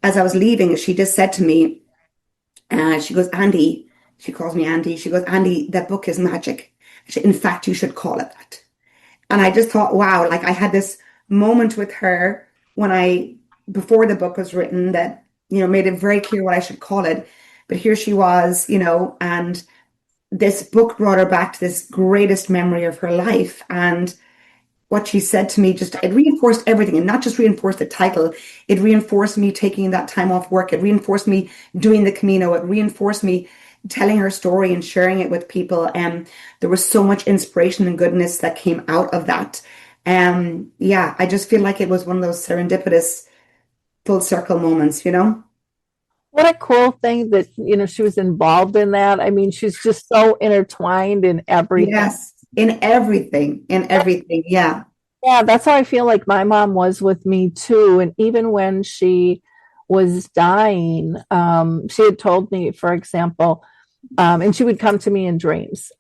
Speaker 4: As I was leaving, she just said to me, she goes, Andy, she calls me Andy. She goes, Andy, that book is magic. In fact, you should call it that. And I just thought, wow, like I had this moment with her before the book was written that, made it very clear what I should call it. But here she was, and this book brought her back to this greatest memory of her life. And what she said to me, it reinforced everything, and not just reinforced the title. It reinforced me taking that time off work. It reinforced me doing the Camino. It reinforced me telling her story and sharing it with people. There was so much inspiration and goodness that came out of that. I just feel like it was one of those serendipitous full circle moments,
Speaker 3: What a cool thing that, she was involved in that. I mean, she's just so intertwined in everything.
Speaker 4: Yes, in everything. Yeah.
Speaker 3: Yeah, that's how I feel like my mom was with me too. And even when she was dying, she had told me, for example, and she would come to me in dreams,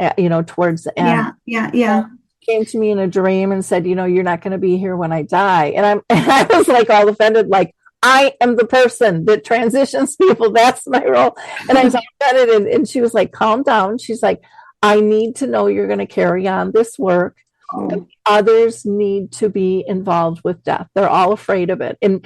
Speaker 3: towards the end.
Speaker 4: Yeah.
Speaker 3: Came to me in a dream and said, you're not going to be here when I die. And I was like all offended, like, I am the person that transitions people. That's my role. And I was offended. And she was like, calm down. She's like, I need to know you're going to carry on this work. And others need to be involved with death. They're all afraid of it. And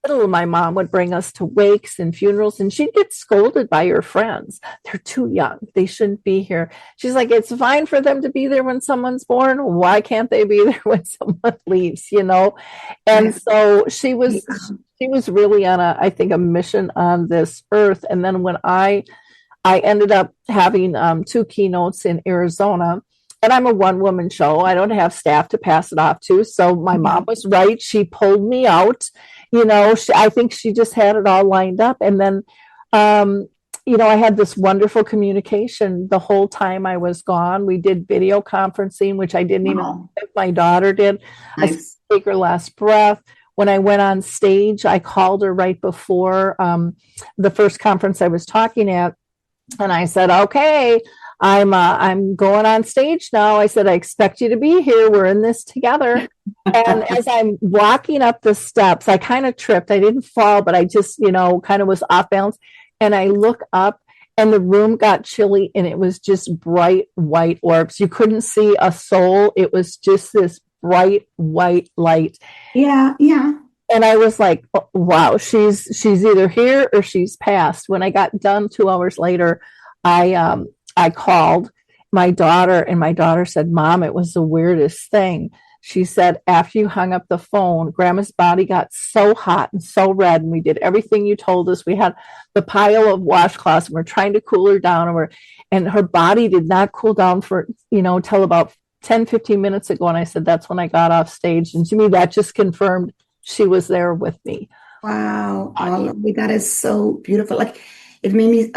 Speaker 3: little, my mom would bring us to wakes and funerals, and she'd get scolded by her friends. They're too young. They shouldn't be here. She's like, it's fine for them to be there when someone's born. Why can't they be there when someone leaves, And so she was really on a mission on this earth. And then when I ended up having 2 keynotes in Arizona, and I'm a one-woman show. I don't have staff to pass it off to. So my mom was right. She pulled me out. I think she just had it all lined up. And then, I had this wonderful communication the whole time I was gone. We did video conferencing, which I didn't even think my daughter did.
Speaker 4: Nice.
Speaker 3: I take her last breath. When I went on stage, I called her right before the first conference I was talking at. And I said, okay, I'm going on stage now. I said, I expect you to be here. We're in this together. And as I'm walking up the steps, I kind of tripped. I didn't fall, but I just, kind of was off balance. And I look up and the room got chilly, and it was just bright white orbs. You couldn't see a soul. It was just this bright white light.
Speaker 4: Yeah, yeah.
Speaker 3: And I was like, oh, wow, she's either here or she's passed. When I got done 2 hours later, I called my daughter, and my daughter said, Mom, it was the weirdest thing. She said, after you hung up the phone, Grandma's body got so hot and so red, and we did everything you told us. We had the pile of washcloths, and we're trying to cool her down, and her body did not cool down for, till about 10, 15 minutes ago. And I said, that's when I got off stage. And to me, that just confirmed she was there with me.
Speaker 4: Wow. Oh, lovely. That is so beautiful. Like, it made me,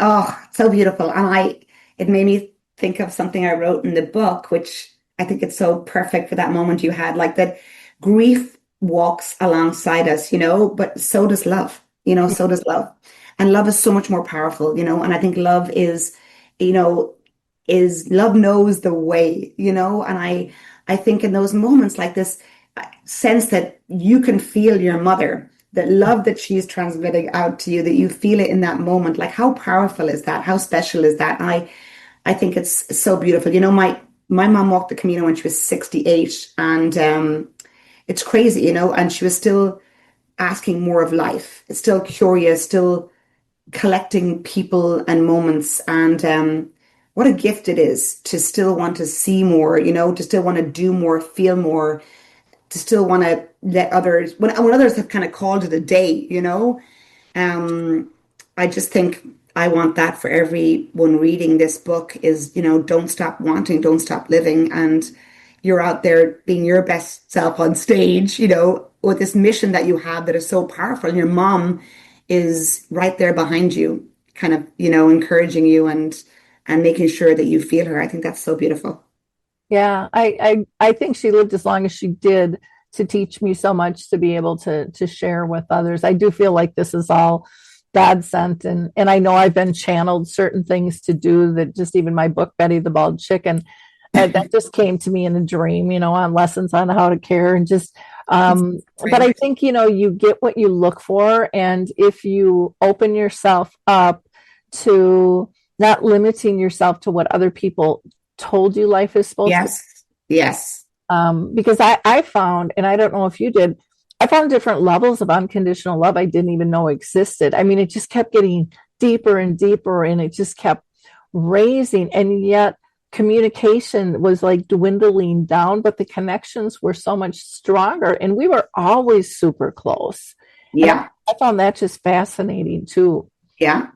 Speaker 4: so beautiful. And it made me think of something I wrote in the book, which I think it's so perfect for that moment you had, like that grief walks alongside us, but so does love, so does love. And love is so much more powerful, and I think love is love knows the way, and I think in those moments like this sense that you can feel your mother, that love that she's transmitting out to you, that you feel it in that moment, like how powerful is that? How special is that? I think it's so beautiful. My mom walked the Camino when she was 68, and it's crazy, and she was still asking more of life. It's still curious, still collecting people and moments. And what a gift it is to still want to see more, to still want to do more, feel more, to still want to let others, when others have kind of called it a day, I just think I want that for everyone reading this book is, don't stop wanting, don't stop living. And you're out there being your best self on stage, with this mission that you have that is so powerful. And your mom is right there behind you, kind of, encouraging you and making sure that you feel her. I think that's so beautiful.
Speaker 3: Yeah, I think she lived as long as she did to teach me so much to be able to share with others. I do feel like this is all God sent, and I know I've been channeled certain things to do that just even my book, Betty the Bald Chicken, that just came to me in a dream, on lessons on how to care and just, but I think, you get what you look for. And if you open yourself up to not limiting yourself to what other people told you life is supposed to be.
Speaker 4: Yes.
Speaker 3: Because I found, and I don't know if you did, I found different levels of unconditional love I didn't even know existed. I mean, it just kept getting deeper and deeper, and it just kept raising. And yet communication was like dwindling down, but the connections were so much stronger, and we were always super close.
Speaker 4: Yeah.
Speaker 3: I found that just fascinating too.
Speaker 4: Yeah.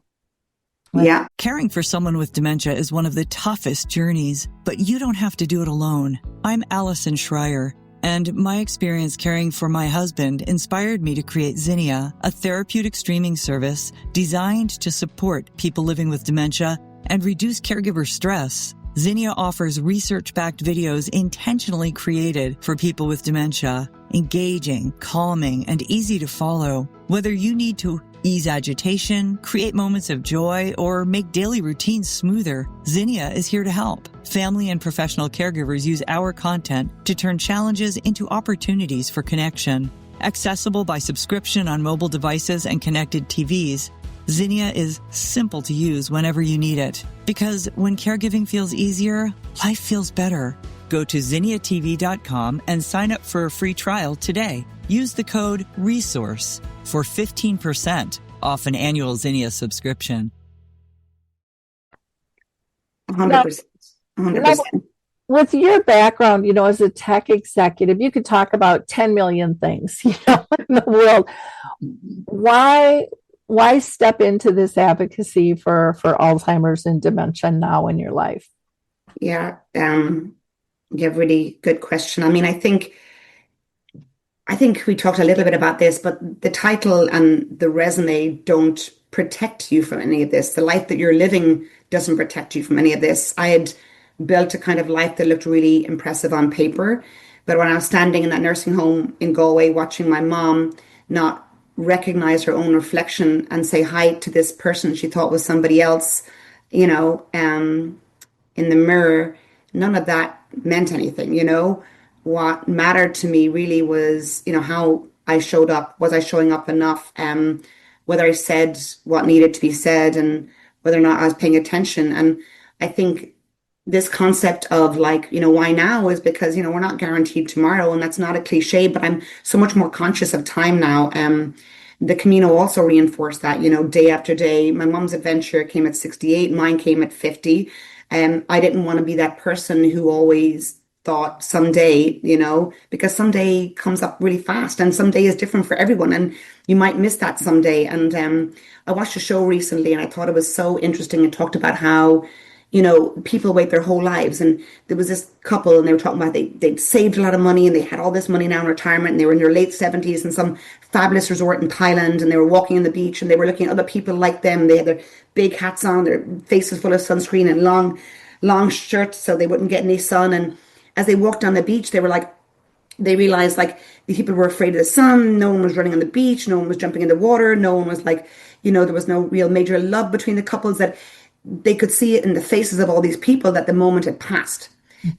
Speaker 4: Yeah.
Speaker 7: Caring for someone with dementia is one of the toughest journeys, but you don't have to do it alone. I'm Allison Schreier, and my experience caring for my husband inspired me to create Zinnia, a therapeutic streaming service designed to support people living with dementia and reduce caregiver stress. Zinnia offers research-backed videos intentionally created for people with dementia, engaging, calming, and easy to follow. Whether you need to ease agitation, create moments of joy, or make daily routines smoother, Zinnia is here to help. Family and professional caregivers use our content to turn challenges into opportunities for connection. Accessible by subscription on mobile devices and connected TVs, Zinnia is simple to use whenever you need it. Because when caregiving feels easier, life feels better. Go to zinniatv.com and sign up for a free trial today. Use the code RESOURCE for 15% off an annual Zinnia subscription.
Speaker 4: 100%. 100%.
Speaker 3: With your background, as a tech executive, you could talk about 10 million things, in the world. Why step into this advocacy for Alzheimer's and dementia now in your life?
Speaker 4: Yeah, you have a really good question. I mean, I think we talked a little bit about this, but the title and the resume don't protect you from any of this. The life that you're living doesn't protect you from any of this. I had built a kind of life that looked really impressive on paper, but when I was standing in that nursing home in Galway, watching my mom not recognize her own reflection and say hi to this person she thought was somebody else, in the mirror, none of that meant anything, What mattered to me really was, how I showed up. Was I showing up enough? Whether I said what needed to be said, and whether or not I was paying attention. And I think this concept of like, why now is because, we're not guaranteed tomorrow. And that's not a cliche, but I'm so much more conscious of time now. The Camino also reinforced that, day after day. My mom's adventure came at 68, mine came at 50. I didn't want to be that person who always thought someday, because someday comes up really fast and someday is different for everyone and you might miss that someday. And I watched a show recently and I thought it was so interesting. It talked about how, people wait their whole lives. And there was this couple and they were talking about they'd saved a lot of money and they had all this money now in retirement and they were in their late 70s in some fabulous resort in Thailand and they were walking on the beach and they were looking at other people like them. They had their big hats on, their faces full of sunscreen and long shirts so they wouldn't get any sun. And as they walked on the beach, they realized like the people were afraid of the sun. No one was running on the beach. No one was jumping in the water. No one was like, there was no real major love between the couples, that they could see it in the faces of all these people that the moment had passed.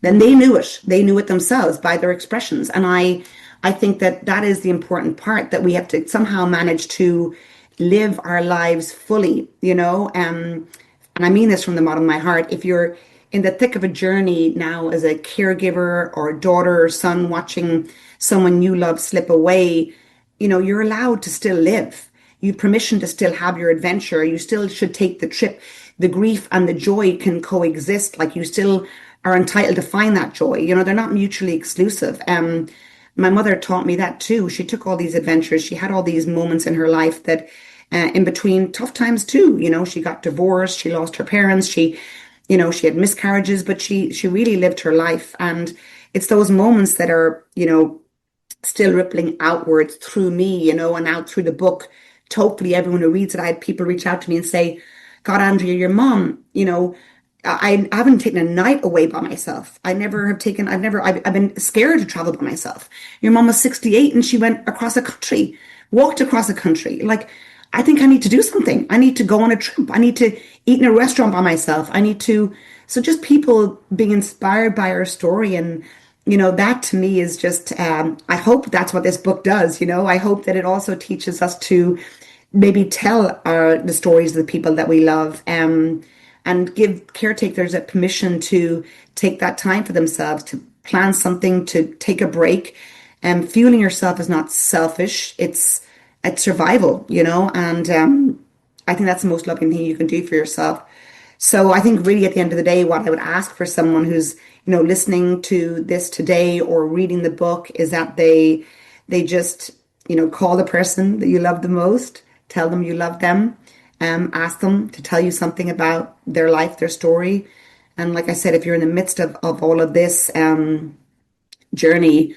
Speaker 4: Then they knew it. They knew it themselves by their expressions. And I think that is the important part, that we have to somehow manage to live our lives fully, and I mean this from the bottom of my heart. If you're in the thick of a journey now as a caregiver or daughter or son watching someone you love slip away, you're allowed to still live. You have permission to still have your adventure. You still should take the trip. The grief and the joy can coexist. Like you still are entitled to find that joy. They're not mutually exclusive. My mother taught me that too. She took all these adventures. She had all these moments in her life that in between tough times too. She got divorced. She lost her parents. She had miscarriages, but she really lived her life. And it's those moments that are, still rippling outwards through me, and out through the book. Hopefully everyone who reads it, I had people reach out to me and say, God, Andrea, your mom, I haven't taken a night away by myself. I've been scared to travel by myself. Your mom was 68 and she went across a country, walked across a country. Like, I think I need to do something. I need to go on a trip. I need to eat in a restaurant by myself. So just people being inspired by our story. And, that to me is just, I hope that's what this book does. I hope that it also teaches us to maybe tell the stories of the people that we love, and give caretakers a permission to take that time for themselves, to plan something, to take a break. Fueling yourself is not selfish. It's survival, and I think that's the most loving thing you can do for yourself. So I think really at the end of the day, what I would ask for someone who's, listening to this today or reading the book is that they just, call the person that you love the most, tell them you love them, ask them to tell you something about their life, their story. And like I said, if you're in the midst of all of this journey,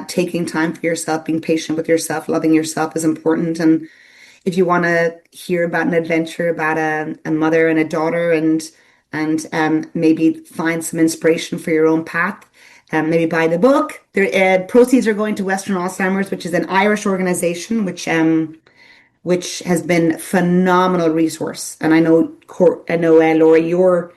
Speaker 4: taking time for yourself, being patient with yourself, loving yourself is important. And if you want to hear about an adventure about a mother and a daughter and maybe find some inspiration for your own path, maybe buy the book. Proceeds are going to Western Alzheimer's, which is an Irish organization, which has been a phenomenal resource. And I know, Laura, your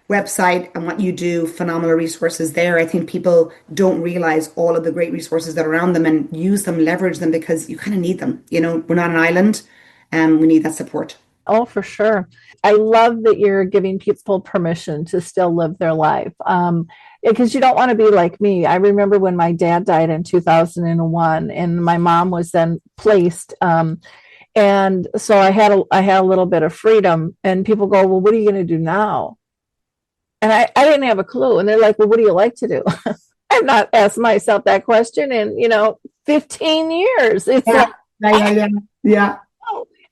Speaker 4: website and what you do, phenomenal resources there. I think people don't realize all of the great resources that are around them and use them, leverage them, because you kind of need them. We're not an island and we need that support.
Speaker 3: Oh, for sure. I love that you're giving people permission to still live their life. Because you don't want to be like me. I remember when my dad died in 2001 and my mom was then placed. And so I had a little bit of freedom, and people go, well, what are you going to do now? And I didn't have a clue. And they're like, well, what do you like to do? I've not asked myself that question in, 15 years. It's
Speaker 4: yeah.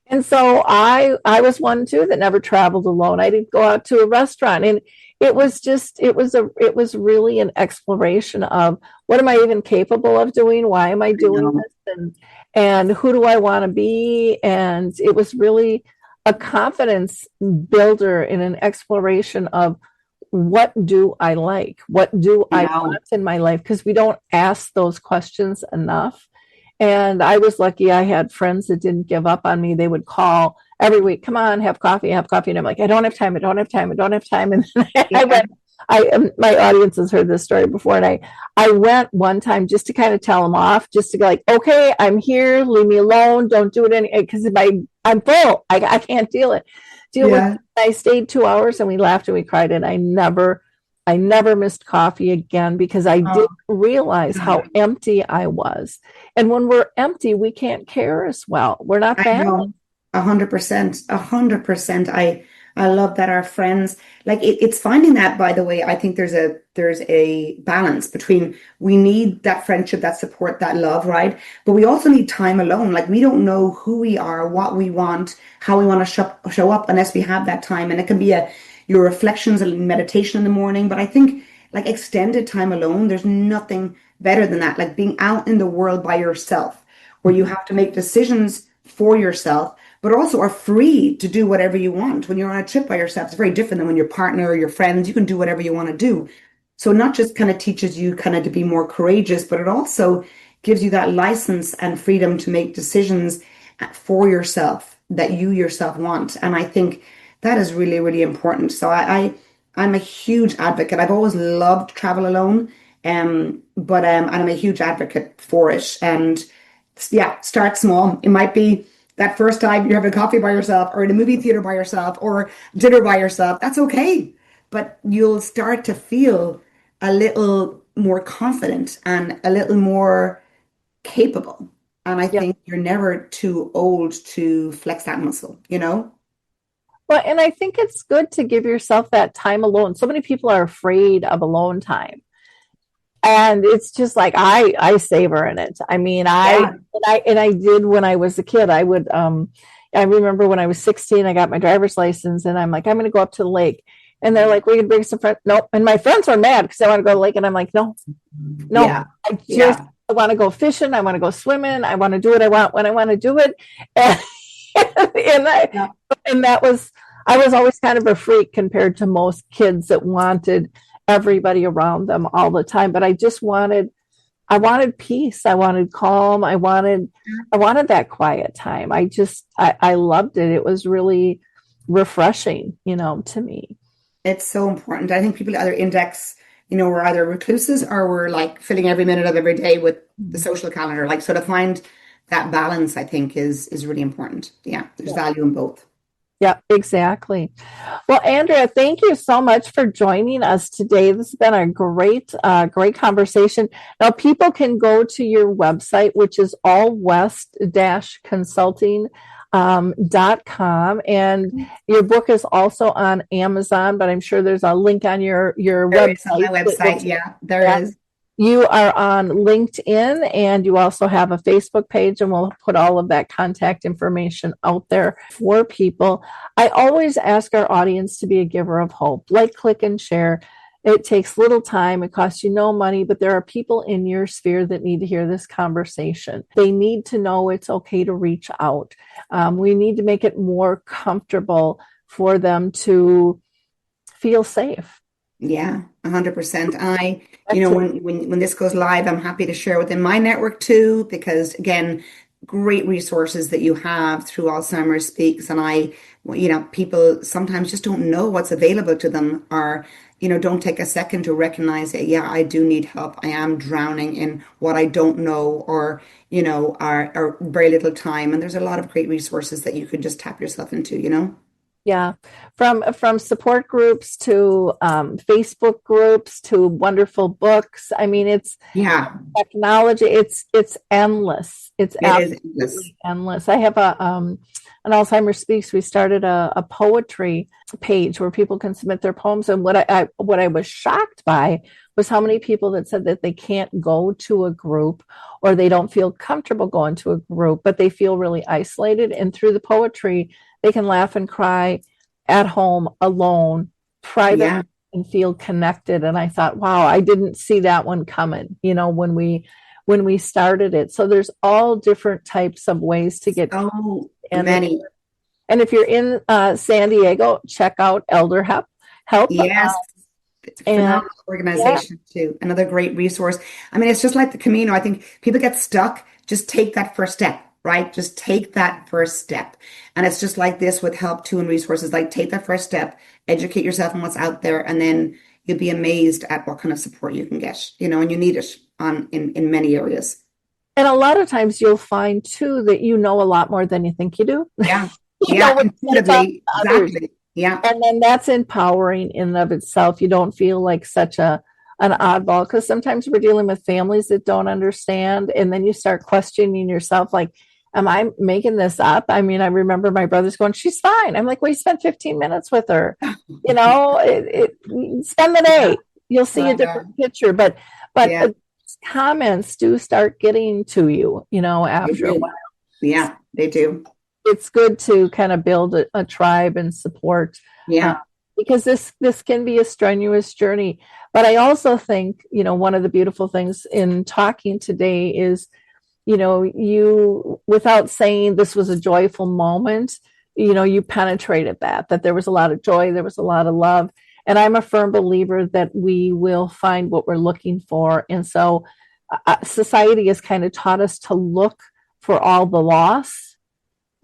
Speaker 3: And so I was one too that never traveled alone. I didn't go out to a restaurant, and it was really an exploration of what am I even capable of doing? Why am I doing this? And who do I want to be? And it was really a confidence builder in an exploration of what do I like? What do I want in my life? Because we don't ask those questions enough. And I was lucky I had friends that didn't give up on me. They would call every week, come on, have coffee. And I'm like, I don't have time. And then my audience has heard this story before. And I went one time just to kind of tell them off, just to be like, okay, I'm here, leave me alone. Don't do it because I'm full. I can't deal it. deal with it. I stayed 2 hours and we laughed and we cried, and I never missed coffee again because I didn't realize how empty I was. And when we're empty, we can't care as well. We're not balanced.
Speaker 4: 100%, 100%. I love that our friends, like it's finding that, by the way, I think there's a balance between, we need that friendship, that support, that love, right? But we also need time alone. Like we don't know who we are, what we want, how we want to show up unless we have that time. And it can be your reflections and meditation in the morning. But I think like extended time alone, there's nothing better than that. Like being out in the world by yourself, where you have to make decisions for yourself, but also are free to do whatever you want. When you're on a trip by yourself, it's very different than when your partner or your friends, you can do whatever you want to do. So it not just kind of teaches you kind of to be more courageous, but it also gives you that license and freedom to make decisions for yourself that you yourself want. And I think that is really, really important. So I'm a huge advocate. I've always loved travel alone, but and I'm a huge advocate for it. And yeah, start small. It might be that first time you're having coffee by yourself, or in a movie theater by yourself, or dinner by yourself. That's okay. But you'll start to feel a little more confident and a little more capable. And I think you're never too old to flex that muscle, you know?
Speaker 3: Well, and I think it's good to give yourself that time alone. So many people are afraid of alone time. And it's just like I savor in it. I mean, I did when I was a kid. I would I remember when I was 16, I got my driver's license, and I'm like, I'm going to go up to the lake, and they're like, we can bring some friends. Nope. And my friends are mad because I want to go to the lake, and I'm like, no, I want to go fishing. I want to go swimming. I want to do what I want when I want to do it. And that was, I was always kind of a freak compared to most kids that wanted everybody around them all the time. But I wanted peace. I wanted calm. I wanted that quiet time. I loved it. It was really refreshing, to me.
Speaker 4: It's so important. I think people either index, we're either recluses or we're like filling every minute of every day with the social calendar. Like, so to find that balance, I think is really important. Yeah. There's value in both.
Speaker 3: Yeah, exactly. Well, Andrea, thank you so much for joining us today. This has been a great conversation. Now, people can go to your website, which is allwest-consulting.com. And your book is also on Amazon, but I'm sure there's a link on your website.
Speaker 4: On my website, there is.
Speaker 3: You are on LinkedIn, and you also have a Facebook page, and we'll put all of that contact information out there for people. I always ask our audience to be a giver of hope. Like, click, and share. It takes little time. It costs you no money, but there are people in your sphere that need to hear this conversation. They need to know it's okay to reach out. We need to make it more comfortable for them to feel safe.
Speaker 4: Yeah, 100%. When this goes live, I'm happy to share within my network too, because again, great resources that you have through Alzheimer's Speaks. And people sometimes just don't know what's available to them, or, don't take a second to recognize that, I do need help. I am drowning in what I don't know, or, are very little time. And there's a lot of great resources that you could just tap yourself into,
Speaker 3: Yeah, from support groups to Facebook groups to wonderful books. I mean, it's technology. It's endless. It is endless. I have an Alzheimer's Speaks. We started a poetry page where people can submit their poems. And what I was shocked by was how many people that said that they can't go to a group, or they don't feel comfortable going to a group, but they feel really isolated. And through the poetry, they can laugh and cry at home, alone, private, and feel connected. And I thought, wow, I didn't see that one coming, when we started it. So there's all different types of ways to get
Speaker 4: many.
Speaker 3: And if you're in San Diego, check out ElderHelp.
Speaker 4: Yes. It's a phenomenal organization too. Another great resource. I mean, it's just like the Camino. I think people get stuck. Just take that first step. Right? Just take that first step. And it's just like this with help too, and resources. Like, take that first step, educate yourself on what's out there, and then you'll be amazed at what kind of support you can get, and you need it in many areas.
Speaker 3: And a lot of times you'll find too that you know a lot more than you think you do.
Speaker 4: Yeah. Yeah,
Speaker 3: when you talk
Speaker 4: intuitively,
Speaker 3: to others.
Speaker 4: exactly. Yeah,
Speaker 3: And then that's empowering in and of itself. You don't feel like such an oddball because sometimes we're dealing with families that don't understand. And then you start questioning yourself, like, am I making this up? I mean, I remember my brothers going, she's fine. I'm like, well, you spent 15 minutes with her. Spend the day. You'll see
Speaker 4: I
Speaker 3: a
Speaker 4: know.
Speaker 3: different picture. But
Speaker 4: Yeah,
Speaker 3: comments do start getting to you,
Speaker 4: they
Speaker 3: after a
Speaker 4: do.
Speaker 3: while.
Speaker 4: Yeah, they do.
Speaker 3: It's good to kind of build a tribe and support uh,
Speaker 4: Yeah.
Speaker 3: because this can be a strenuous journey. But I also think, one of the beautiful things in talking today is, you, without saying this was a joyful moment, you penetrated that there was a lot of joy, there was a lot of love. And I'm a firm believer that we will find what we're looking for. And so society has kind of taught us to look for all the loss,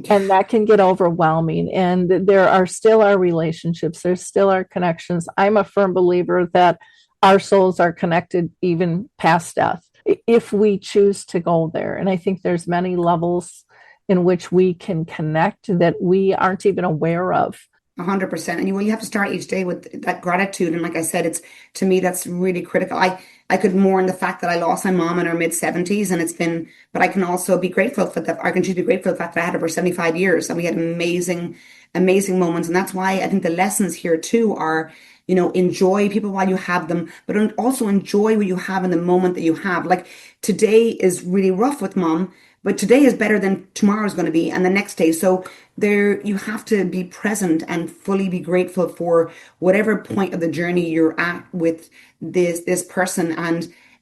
Speaker 3: and that can get overwhelming. And there are still our relationships, there's still our connections. I'm a firm believer that our souls are connected even past death if we choose to go there. And I think there's many levels in which we can connect that we aren't even aware of.
Speaker 4: 100%. And you have to start each day with that gratitude. And like I said, it's, to me, that's really critical. I could mourn the fact that I lost my mom in her mid 70s, and but I can also be grateful for that. I can choose to be grateful for the fact that I had her for 75 years and we had amazing, amazing moments. And that's why I think the lessons here too are, enjoy people while you have them, but also enjoy what you have in the moment that you have. Like today is really rough with mom, but today is better than tomorrow's going to be and the next day. So you have to be present and fully be grateful for whatever point of the journey you're at with this person,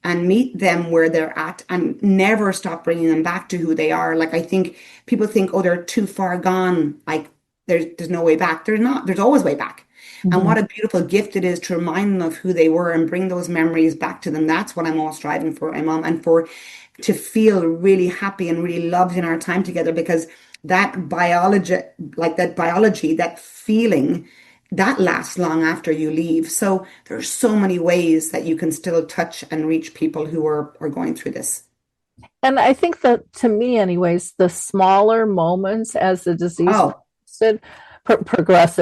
Speaker 4: and meet them where they're at and never stop bringing them back to who they are. Like I think people think, oh, they're too far gone. Like there's no way back. There's not. There's always way back. Mm-hmm. And what a beautiful gift it is to remind them of who they were and bring those memories back to them. That's what I'm all striving for, my mom, and to feel really happy and really loved in our time together, because that biology, that feeling, that lasts long after you leave. So there's so many ways that you can still touch and reach people who are going through this.
Speaker 3: And I think that, to me anyways, the smaller moments as the disease progressed,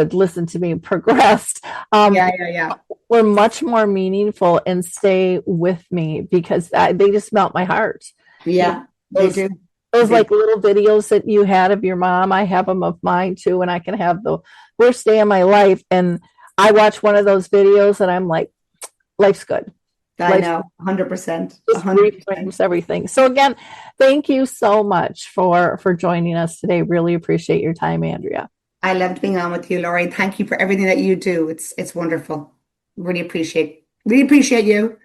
Speaker 3: were much more meaningful and stay with me because they just melt my heart.
Speaker 4: Yeah, they do.
Speaker 3: Those like little videos that you had of your mom, I have them of mine too, and I can have the worst day of my life, and I watch one of those videos and I'm like, life's good.
Speaker 4: I know, 100%.
Speaker 3: Just reframes everything. So again, thank you so much for joining us today. Really appreciate your time, Andrea.
Speaker 4: I loved being on with you, Laurie. Thank you for everything that you do. It's wonderful. Really appreciate you.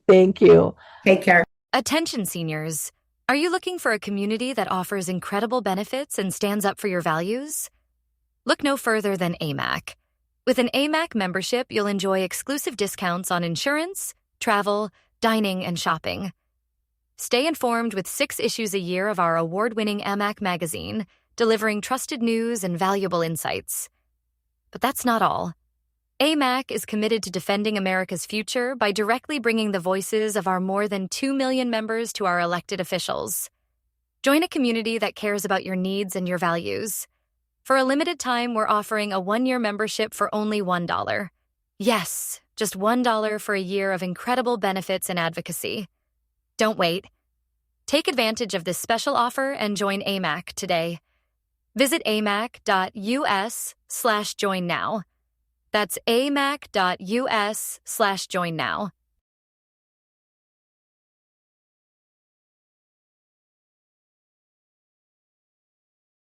Speaker 3: Thank you.
Speaker 4: Take care.
Speaker 8: Attention seniors. Are you looking for a community that offers incredible benefits and stands up for your values? Look no further than AMAC. With an AMAC membership, you'll enjoy exclusive discounts on insurance, travel, dining, and shopping. Stay informed with 6 issues a year of our award-winning AMAC magazine, delivering trusted news and valuable insights. But that's not all. AMAC is committed to defending America's future by directly bringing the voices of our more than 2 million members to our elected officials. Join a community that cares about your needs and your values. For a limited time, we're offering a 1-year membership for only $1. Yes, just $1 for a year of incredible benefits and advocacy. Don't wait. Take advantage of this special offer and join AMAC today. Visit amac.us/join now. That's amac.us/join now.